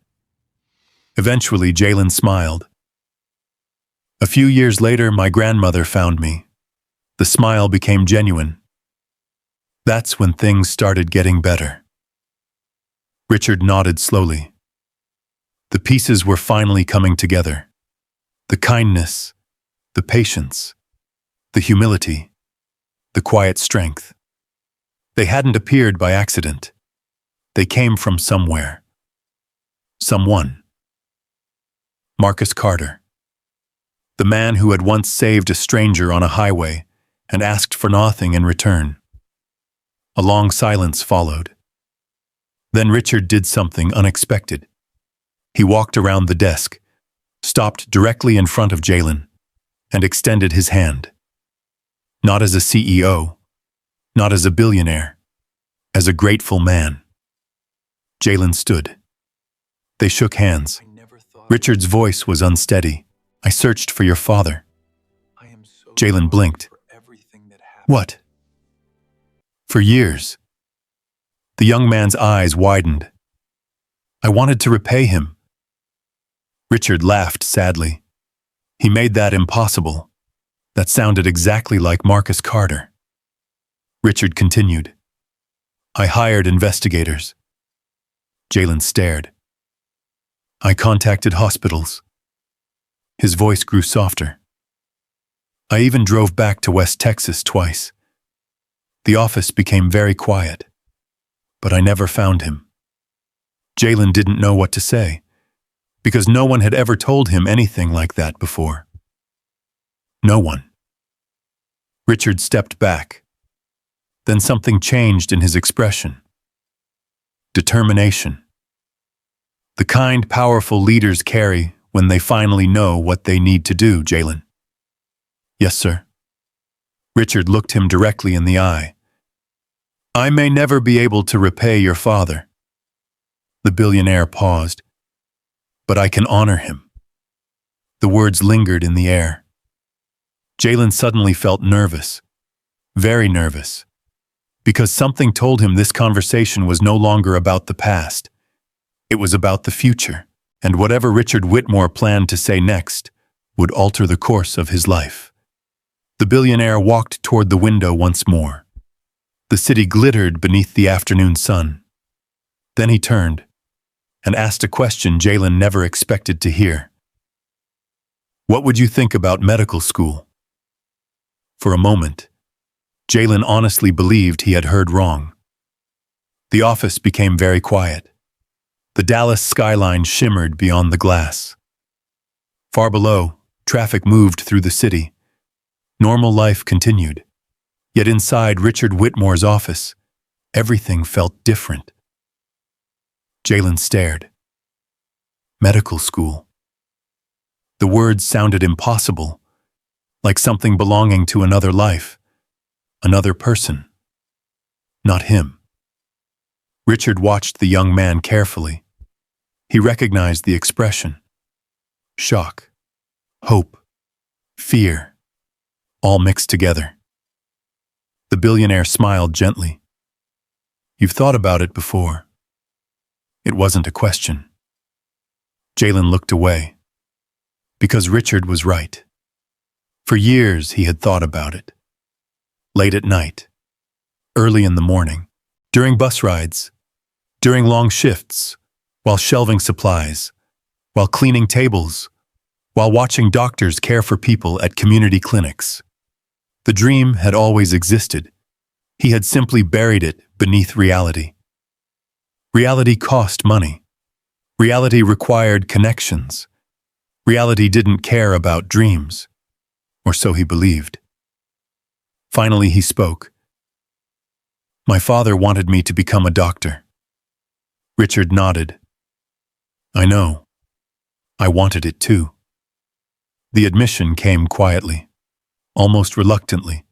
Eventually, Jalen smiled. A few years later, my grandmother found me. The smile became genuine. That's when things started getting better. Richard nodded slowly. The pieces were finally coming together. The kindness, the patience, the humility, the quiet strength. They hadn't appeared by accident. They came from somewhere. Someone. Marcus Carter. The man who had once saved a stranger on a highway and asked for nothing in return. A long silence followed. Then Richard did something unexpected. He walked around the desk, stopped directly in front of Jalen, and extended his hand. Not as a CEO, not as a billionaire, as a grateful man. Jalen stood. They shook hands. Richard's voice was unsteady. I searched for your father. Jalen blinked. What? For years. The young man's eyes widened. I wanted to repay him. Richard laughed sadly. He made that impossible. That sounded exactly like Marcus Carter. Richard continued. I hired investigators. Jalen stared. I contacted hospitals. His voice grew softer. I even drove back to West Texas twice. The office became very quiet, but I never found him. Jalen didn't know what to say, because no one had ever told him anything like that before. No one. Richard stepped back. Then something changed in his expression. Determination. The kind, powerful leaders carry when they finally know what they need to do, Jalen. Yes, sir. Richard looked him directly in the eye. I may never be able to repay your father. The billionaire paused. But I can honor him. The words lingered in the air. Jalen suddenly felt nervous. Very nervous. Because something told him this conversation was no longer about the past. It was about the future, and whatever Richard Whitmore planned to say next would alter the course of his life. The billionaire walked toward the window once more. The city glittered beneath the afternoon sun. Then he turned and asked a question Jalen never expected to hear. What would you think about medical school? For a moment, Jalen honestly believed he had heard wrong. The office became very quiet. The Dallas skyline shimmered beyond the glass. Far below, traffic moved through the city. Normal life continued. Yet inside Richard Whitmore's office, everything felt different. Jalen stared. Medical school. The words sounded impossible, like something belonging to another life, another person. Not him. Richard watched the young man carefully. He recognized the expression. Shock, hope, fear, all mixed together. The billionaire smiled gently. You've thought about it before. It wasn't a question. Jalen looked away. Because Richard was right. For years he had thought about it. Late at night, early in the morning, during bus rides, during long shifts, while shelving supplies, while cleaning tables, while watching doctors care for people at community clinics. The dream had always existed. He had simply buried it beneath reality. Reality cost money. Reality required connections. Reality didn't care about dreams, or so he believed. Finally he spoke. My father wanted me to become a doctor. Richard nodded. I know. I wanted it too. The admission came quietly, almost reluctantly,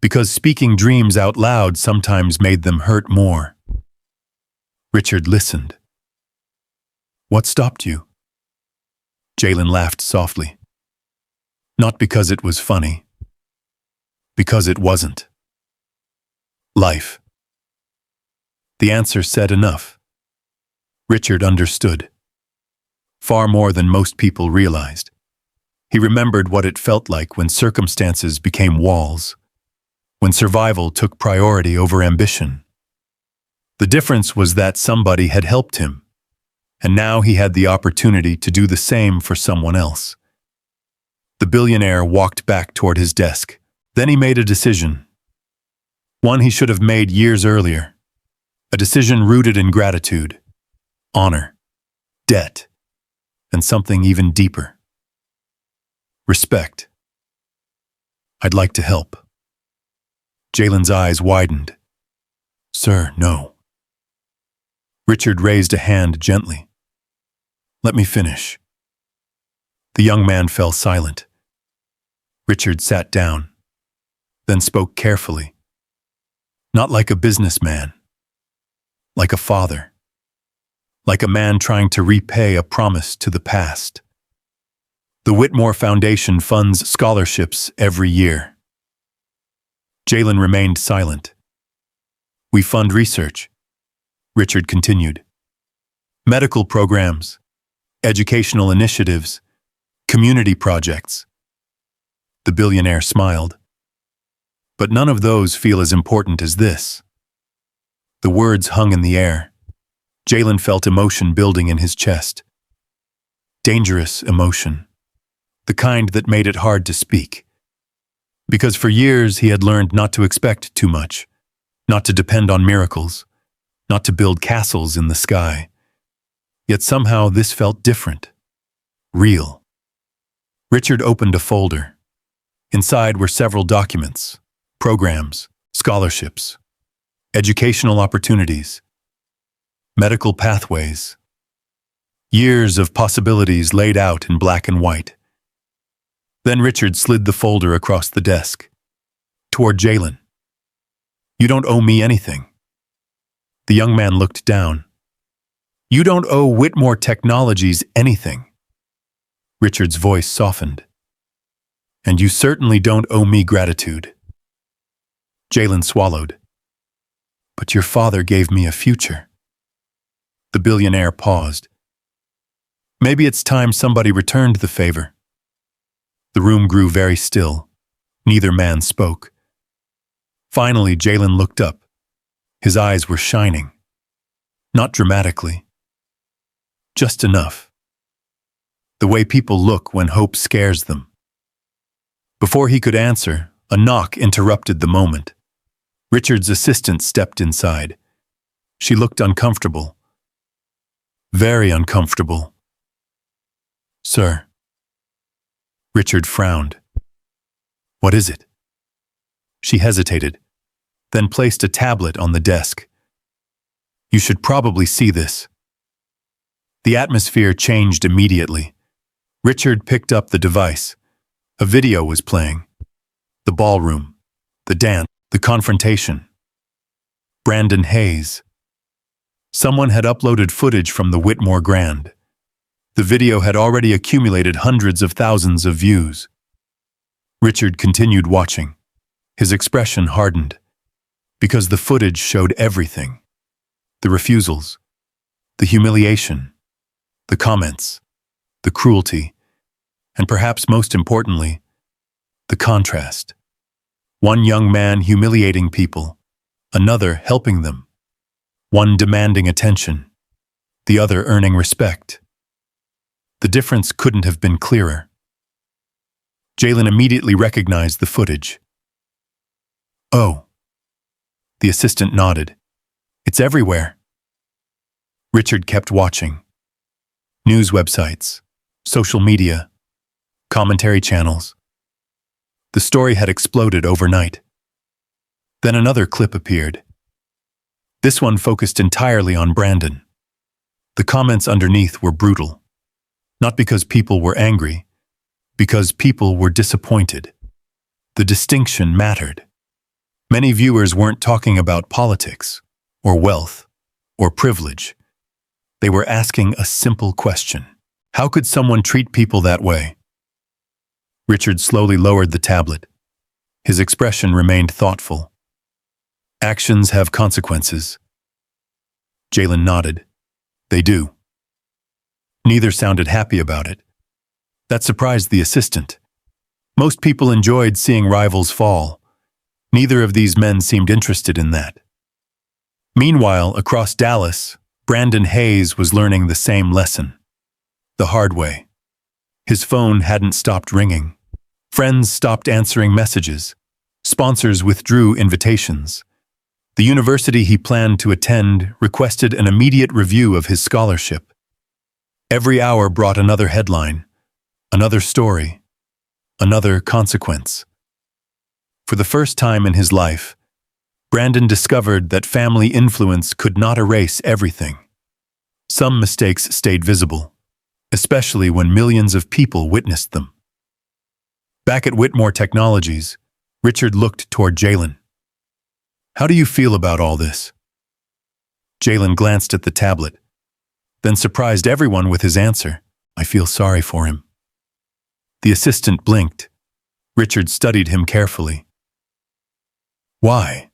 because speaking dreams out loud sometimes made them hurt more. Richard listened. What stopped you? Jalen laughed softly. Not because it was funny. Because it wasn't. Life. The answer said enough. Richard understood. Far more than most people realized. He remembered what it felt like when circumstances became walls, when survival took priority over ambition. The difference was that somebody had helped him, and now he had the opportunity to do the same for someone else. The billionaire walked back toward his desk. Then he made a decision. One he should have made years earlier. A decision rooted in gratitude, honor, debt, and something even deeper. Respect. I'd like to help. Jalen's eyes widened. Sir, no. Richard raised a hand gently. Let me finish. The young man fell silent. Richard sat down, then spoke carefully. Not like a businessman, like a father, like a man trying to repay a promise to the past. The Whitmore Foundation funds scholarships every year. Jalen remained silent. We fund research, Richard continued. Medical programs, educational initiatives, community projects. The billionaire smiled. But none of those feel as important as this. The words hung in the air. Jalen felt emotion building in his chest. Dangerous emotion. The kind that made it hard to speak. Because for years he had learned not to expect too much, not to depend on miracles, not to build castles in the sky. Yet somehow this felt different. Real. Richard opened a folder. Inside were several documents, programs, scholarships, educational opportunities, medical pathways. Years of possibilities laid out in black and white. Then Richard slid the folder across the desk, toward Jalen. "You don't owe me anything." The young man looked down. "You don't owe Whitmore Technologies anything." Richard's voice softened. "And you certainly don't owe me gratitude." Jalen swallowed. "But your father gave me a future." The billionaire paused. "Maybe it's time somebody returned the favor." The room grew very still. Neither man spoke. Finally, Jalen looked up. His eyes were shining. Not dramatically. Just enough. The way people look when hope scares them. Before he could answer, a knock interrupted the moment. Richard's assistant stepped inside. She looked uncomfortable. Very uncomfortable. "Sir." Richard frowned. "What is it?" She hesitated, then placed a tablet on the desk. "You should probably see this." The atmosphere changed immediately. Richard picked up the device. A video was playing. The ballroom, the dance, the confrontation. Brandon Hayes. Someone had uploaded footage from the Whitmore Grand. The video had already accumulated hundreds of thousands of views. Richard continued watching. His expression hardened. Because the footage showed everything. The refusals, the humiliation, the comments, the cruelty, and perhaps most importantly, the contrast. One young man humiliating people, another helping them. One demanding attention, the other earning respect. The difference couldn't have been clearer. Jalen immediately recognized the footage. "Oh." The assistant nodded. "It's everywhere." Richard kept watching. News websites, social media, commentary channels. The story had exploded overnight. Then another clip appeared. This one focused entirely on Brandon. The comments underneath were brutal. Not because people were angry, because people were disappointed. The distinction mattered. Many viewers weren't talking about politics, or wealth, or privilege. They were asking a simple question. How could someone treat people that way? Richard slowly lowered the tablet. His expression remained thoughtful. "Actions have consequences." Jalen nodded. "They do." Neither sounded happy about it. That surprised the assistant. Most people enjoyed seeing rivals fall. Neither of these men seemed interested in that. Meanwhile, across Dallas, Brandon Hayes was learning the same lesson. The hard way. His phone hadn't stopped ringing. Friends stopped answering messages. Sponsors withdrew invitations. The university he planned to attend requested an immediate review of his scholarship. Every hour brought another headline, another story, another consequence. For the first time in his life, Brandon discovered that family influence could not erase everything. Some mistakes stayed visible, especially when millions of people witnessed them. Back at Whitmore Technologies, Richard looked toward Jalen. "How do you feel about all this?" Jalen glanced at the tablet, then surprised everyone with his answer. "I feel sorry for him." The assistant blinked. Richard studied him carefully. "Why?"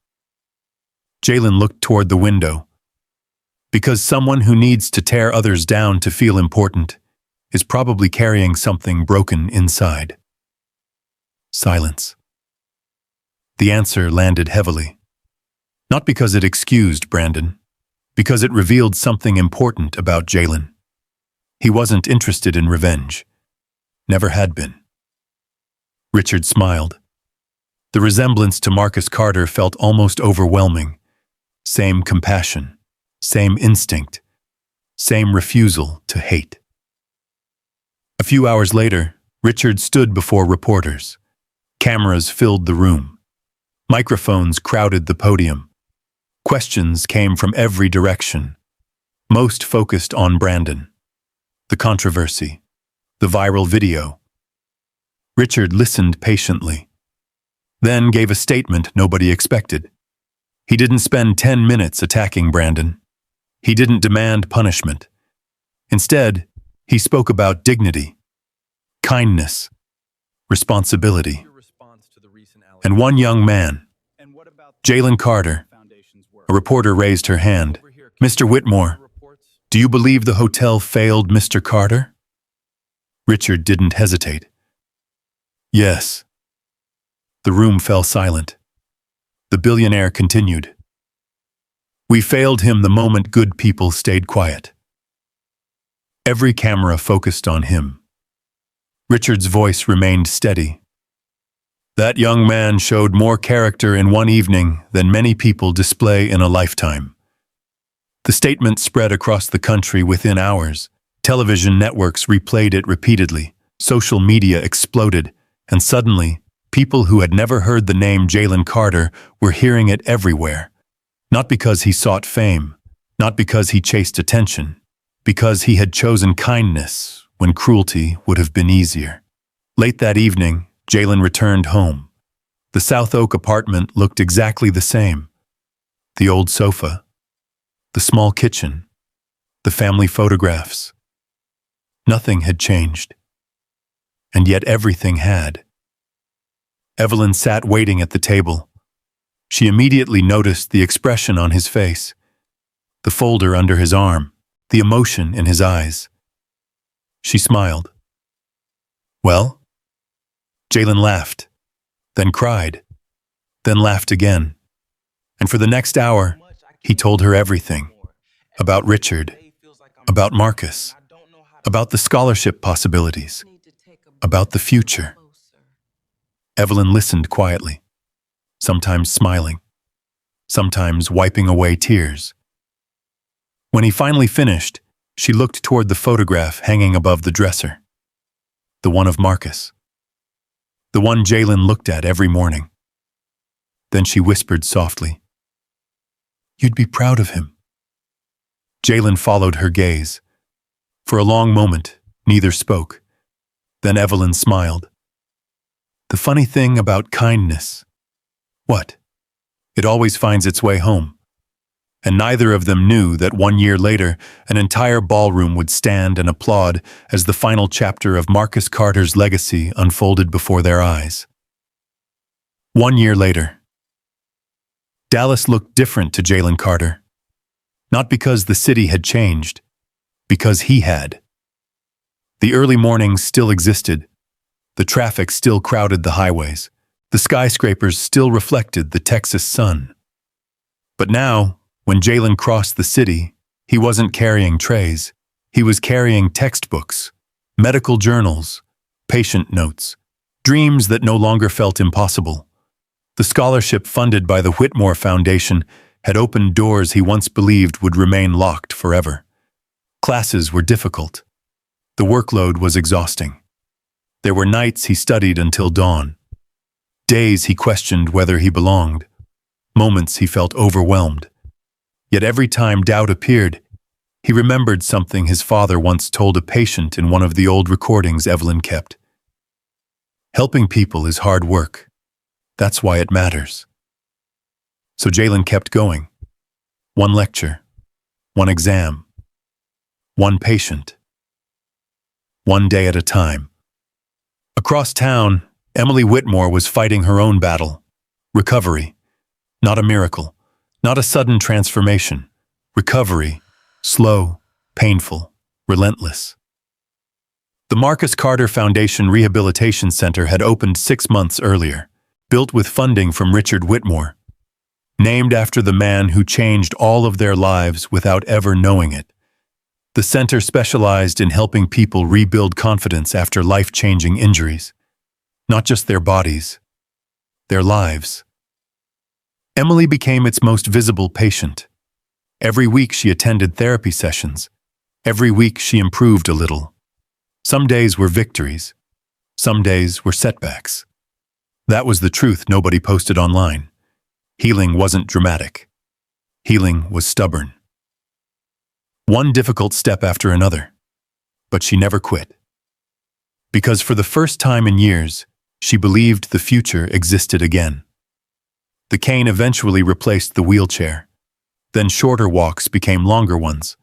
Jalen looked toward the window. "Because someone who needs to tear others down to feel important is probably carrying something broken inside." Silence. The answer landed heavily. Not because it excused Brandon, because it revealed something important about Jalen. He wasn't interested in revenge. Never had been. Richard smiled. The resemblance to Marcus Carter felt almost overwhelming. Same compassion, same instinct, same refusal to hate. A few hours later, Richard stood before reporters. Cameras filled the room. Microphones crowded the podium. Questions came from every direction, most focused on Brandon. The controversy, the viral video. Richard listened patiently, then gave a statement nobody expected. He didn't spend 10 minutes attacking Brandon. He didn't demand punishment. Instead, he spoke about dignity, kindness, responsibility. And one young man, Jalen Carter, a reporter raised her hand. Mr. Whitmore, do you believe the hotel failed Mr. Carter? Richard didn't hesitate. Yes. The room fell silent. The billionaire continued. We failed him the moment good people stayed quiet. Every camera focused on him. Richard's voice remained steady. That young man showed more character in one evening than many people display in a lifetime. The statement spread across the country within hours. Television networks replayed it repeatedly. Social media exploded, and suddenly, people who had never heard the name Jalen Carter were hearing it everywhere. Not because he sought fame, not because he chased attention, because he had chosen kindness when cruelty would have been easier. Late that evening, Jalen returned home. The South Oak apartment looked exactly the same. The old sofa, the small kitchen, the family photographs. Nothing had changed. And yet everything had. Evelyn sat waiting at the table. She immediately noticed the expression on his face, the folder under his arm, the emotion in his eyes. She smiled. Well? Jalen laughed, then cried, then laughed again. And for the next hour, he told her everything. About Richard, about Marcus, about the scholarship possibilities, about the future. Evelyn listened quietly, sometimes smiling, sometimes wiping away tears. When he finally finished, she looked toward the photograph hanging above the dresser. The one of Marcus. The one Jalen looked at every morning. Then she whispered softly, "You'd be proud of him." Jalen followed her gaze. For a long moment, neither spoke. Then Evelyn smiled. The funny thing about kindness. What? It always finds its way home. And neither of them knew that 1 year later, an entire ballroom would stand and applaud as the final chapter of Marcus Carter's legacy unfolded before their eyes. 1 year later. Dallas looked different to Jalen Carter. Not because the city had changed, because he had. The early mornings still existed. The traffic still crowded the highways. The skyscrapers still reflected the Texas sun. But now, when Jalen crossed the city, he wasn't carrying trays. He was carrying textbooks, medical journals, patient notes, dreams that no longer felt impossible. The scholarship funded by the Whitmore Foundation had opened doors he once believed would remain locked forever. Classes were difficult. The workload was exhausting. There were nights he studied until dawn. Days he questioned whether he belonged. Moments he felt overwhelmed. Yet every time doubt appeared, he remembered something his father once told a patient in one of the old recordings Evelyn kept. Helping people is hard work. That's why it matters. So Jalen kept going. One lecture, one exam, one patient, one day at a time. Across town, Emily Whitmore was fighting her own battle. Recovery, not a miracle, not a sudden transformation. Recovery, slow, painful, relentless. The Marcus Carter Foundation Rehabilitation Center had opened 6 months earlier, built with funding from Richard Whitmore, named after the man who changed all of their lives without ever knowing it. The center specialized in helping people rebuild confidence after life-changing injuries, not just their bodies, their lives. Emily became its most visible patient. Every week she attended therapy sessions. Every week she improved a little. Some days were victories. Some days were setbacks. That was the truth nobody posted online. Healing wasn't dramatic. Healing was stubborn. One difficult step after another. But she never quit. Because for the first time in years, she believed the future existed again. The cane eventually replaced the wheelchair. Then shorter walks became longer ones.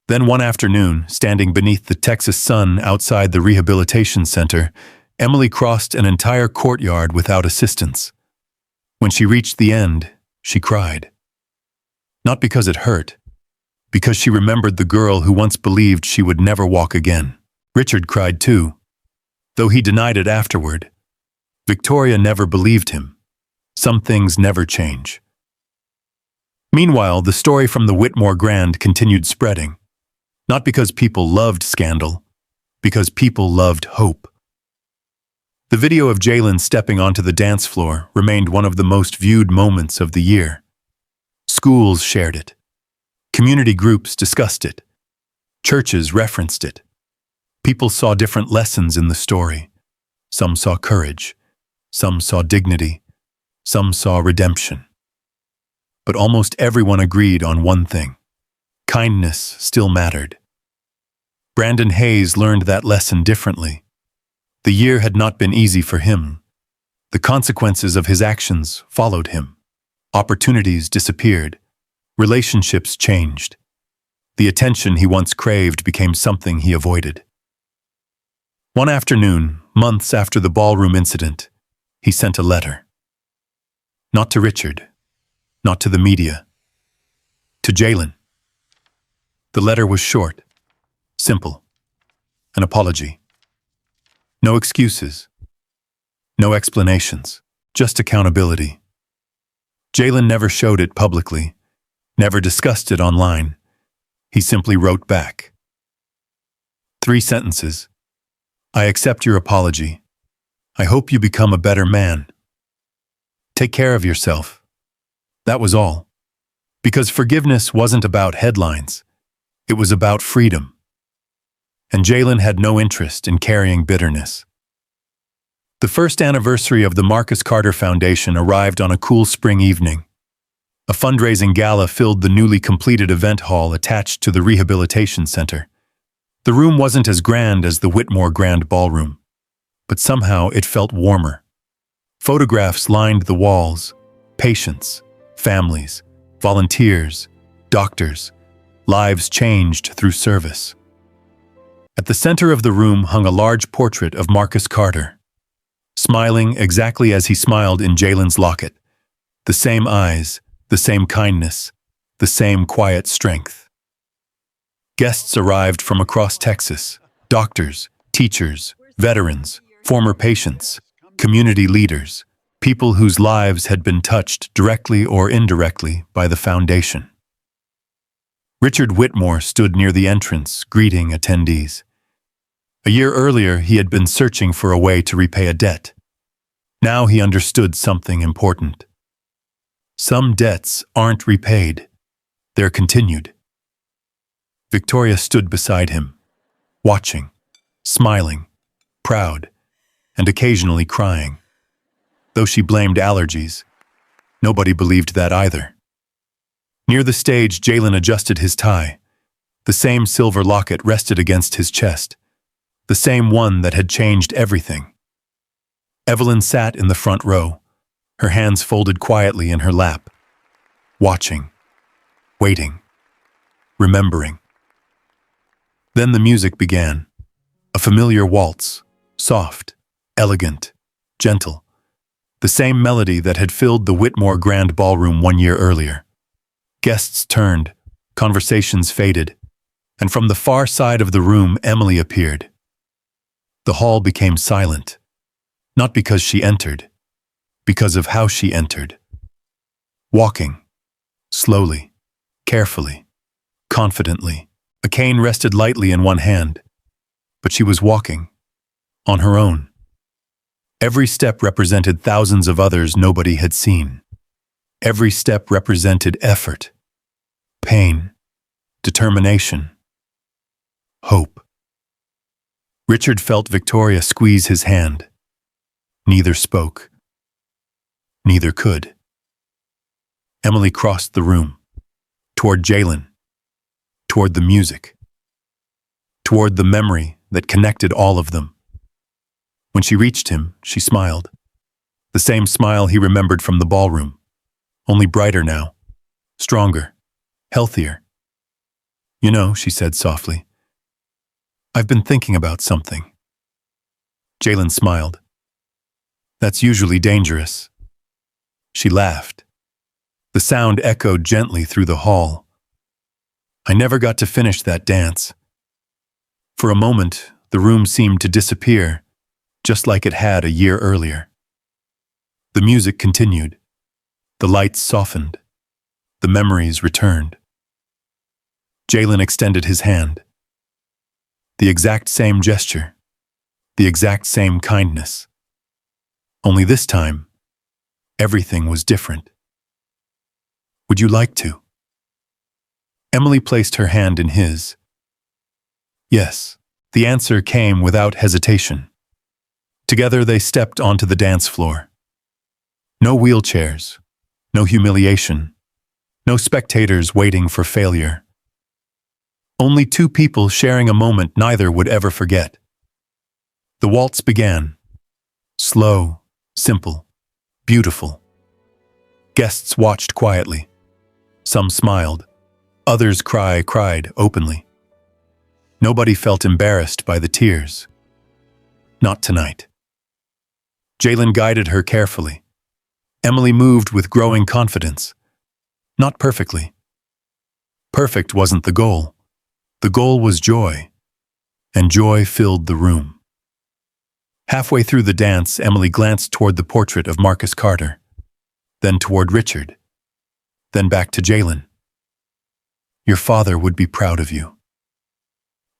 Then one afternoon, standing beneath the Texas sun outside the rehabilitation center, Emily crossed an entire courtyard without assistance. When she reached the end, she cried. Not because it hurt, because she remembered the girl who once believed she would never walk again. Richard cried too, though he denied it afterward. Victoria never believed him. Some things never change. Meanwhile, the story from the Whitmore Grand continued spreading. Not because people loved scandal, because people loved hope. The video of Jalen stepping onto the dance floor remained one of the most viewed moments of the year. Schools shared it. Community groups discussed it. Churches referenced it. People saw different lessons in the story. Some saw courage. Some saw dignity. Some saw redemption. But almost everyone agreed on one thing. Kindness still mattered. Brandon Hayes learned that lesson differently. The year had not been easy for him. The consequences of his actions followed him. Opportunities disappeared. Relationships changed. The attention he once craved became something he avoided. One afternoon, months after the ballroom incident, he sent a letter. Not to Richard, not to the media, to Jalen. The letter was short, simple, an apology. No excuses, no explanations, just accountability. Jalen never showed it publicly, never discussed it online. He simply wrote back. 3 sentences. I accept your apology. I hope you become a better man. Take care of yourself. That was all. Because forgiveness wasn't about headlines. It was about freedom. And Jalen had no interest in carrying bitterness. The first anniversary of the Marcus Carter Foundation arrived on a cool spring evening. A fundraising gala filled the newly completed event hall attached to the rehabilitation center. The room wasn't as grand as the Whitmore Grand Ballroom, but somehow it felt warmer. Photographs lined the walls, patients, families, volunteers, doctors, lives changed through service. At the center of the room hung a large portrait of Marcus Carter, smiling exactly as he smiled in Jalen's locket. The same eyes, the same kindness, the same quiet strength. Guests arrived from across Texas, doctors, teachers, veterans, former patients, community leaders, people whose lives had been touched directly or indirectly by the foundation. Richard Whitmore stood near the entrance, greeting attendees. A year earlier, he had been searching for a way to repay a debt. Now he understood something important. Some debts aren't repaid, they're continued. Victoria stood beside him, watching, smiling, proud, and occasionally crying. Though she blamed allergies, nobody believed that either. Near the stage, Jalen adjusted his tie. The same silver locket rested against his chest, the same one that had changed everything. Evelyn sat in the front row, her hands folded quietly in her lap, watching, waiting, remembering. Then the music began, a familiar waltz, soft, elegant, gentle, the same melody that had filled the Whitmore Grand Ballroom 1 year earlier. Guests turned, conversations faded, and from the far side of the room Emily appeared. The hall became silent, not because she entered, because of how she entered. Walking, slowly, carefully, confidently. A cane rested lightly in one hand, but she was walking, on her own. Every step represented thousands of others nobody had seen. Every step represented effort, pain, determination, hope. Richard felt Victoria squeeze his hand. Neither spoke. Neither could. Emily crossed the room, toward Jalen, toward the music, toward the memory that connected all of them. When she reached him, she smiled. The same smile he remembered from the ballroom, only brighter now, stronger, healthier. "You know," she said softly, "I've been thinking about something." Jalen smiled. "That's usually dangerous." She laughed. The sound echoed gently through the hall. "I never got to finish that dance." For a moment, the room seemed to disappear, just like it had a year earlier. The music continued. The lights softened. The memories returned. Jalen extended his hand. The exact same gesture. The exact same kindness. Only this time, everything was different. "Would you like to?" Emily placed her hand in his. Yes, the answer came without hesitation. Together they stepped onto the dance floor. No wheelchairs, no humiliation, no spectators waiting for failure. Only two people sharing a moment neither would ever forget. The waltz began. Slow, simple, beautiful. Guests watched quietly. Some smiled. Others cried openly. Nobody felt embarrassed by the tears. Not tonight. Jalen guided her carefully. Emily moved with growing confidence. Not perfectly. Perfect wasn't the goal. The goal was joy, and joy filled the room. Halfway through the dance, Emily glanced toward the portrait of Marcus Carter, then toward Richard, then back to Jalen. "Your father would be proud of you."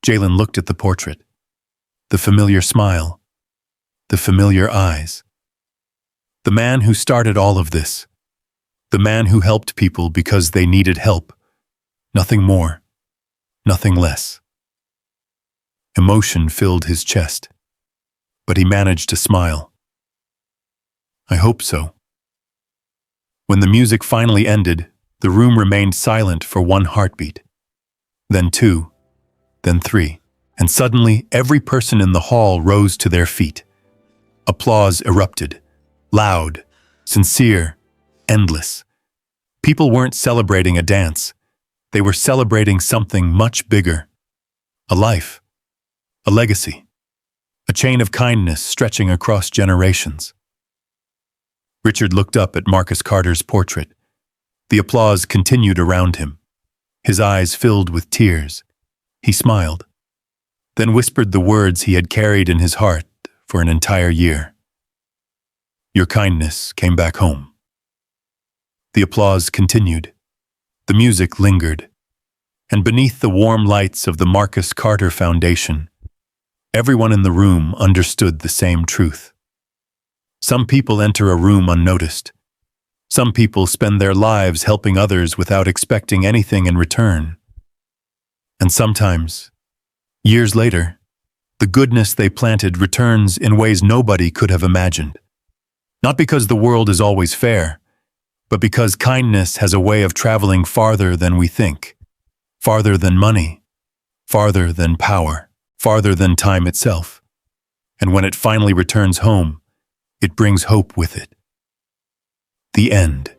Jalen looked at the portrait, the familiar smile, the familiar eyes. The man who started all of this, the man who helped people because they needed help, nothing more, nothing less. Emotion filled his chest, but he managed to smile. "I hope so." When the music finally ended, the room remained silent for one heartbeat, then two, then three, and suddenly every person in the hall rose to their feet. Applause erupted, loud, sincere, endless. People weren't celebrating a dance. They were celebrating something much bigger. A life, a legacy, a chain of kindness stretching across generations. Richard looked up at Marcus Carter's portrait. The applause continued around him. His eyes filled with tears. He smiled, then whispered the words he had carried in his heart for an entire year. "Your kindness came back home." The applause continued. The music lingered. And beneath the warm lights of the Marcus Carter Foundation, everyone in the room understood the same truth. Some people enter a room unnoticed. Some people spend their lives helping others without expecting anything in return. And sometimes, years later, the goodness they planted returns in ways nobody could have imagined. Not because the world is always fair, but because kindness has a way of traveling farther than we think, farther than money, farther than power, farther than time itself. And when it finally returns home, it brings hope with it. The end.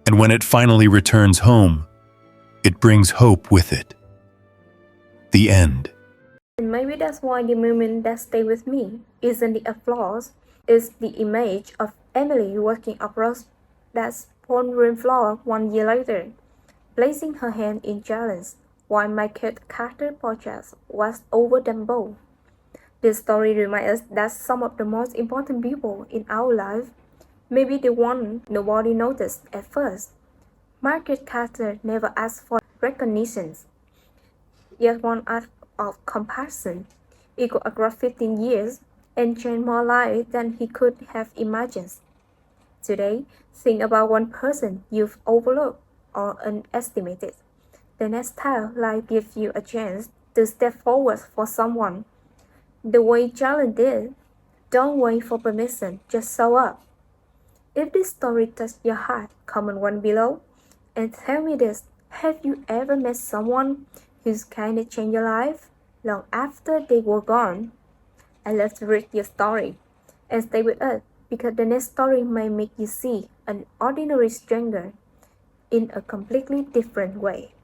And when it finally returns home, it brings hope with it. The end. And maybe that's why the moment that stay with me isn't the applause, it's the image of Emily walking across that ballroom floor 1 year later, placing her hand in Jalen's, while Michael Carter's portrait was over them both. This story reminds us that some of the most important people in our life may be the one nobody noticed at first. Margaret Carter never asked for recognition, yet one act of compassion echoed across 15 years and changed more lives than he could have imagined. Today, think about one person you've overlooked or underestimated. The next time life gives you a chance to step forward for someone, the way Jalen did, don't wait for permission, just show up. If this story touched your heart, comment one below and tell me this. Have you ever met someone who's kinda changed your life long after they were gone? I love to read your story. And stay with us because the next story may make you see an ordinary stranger in a completely different way.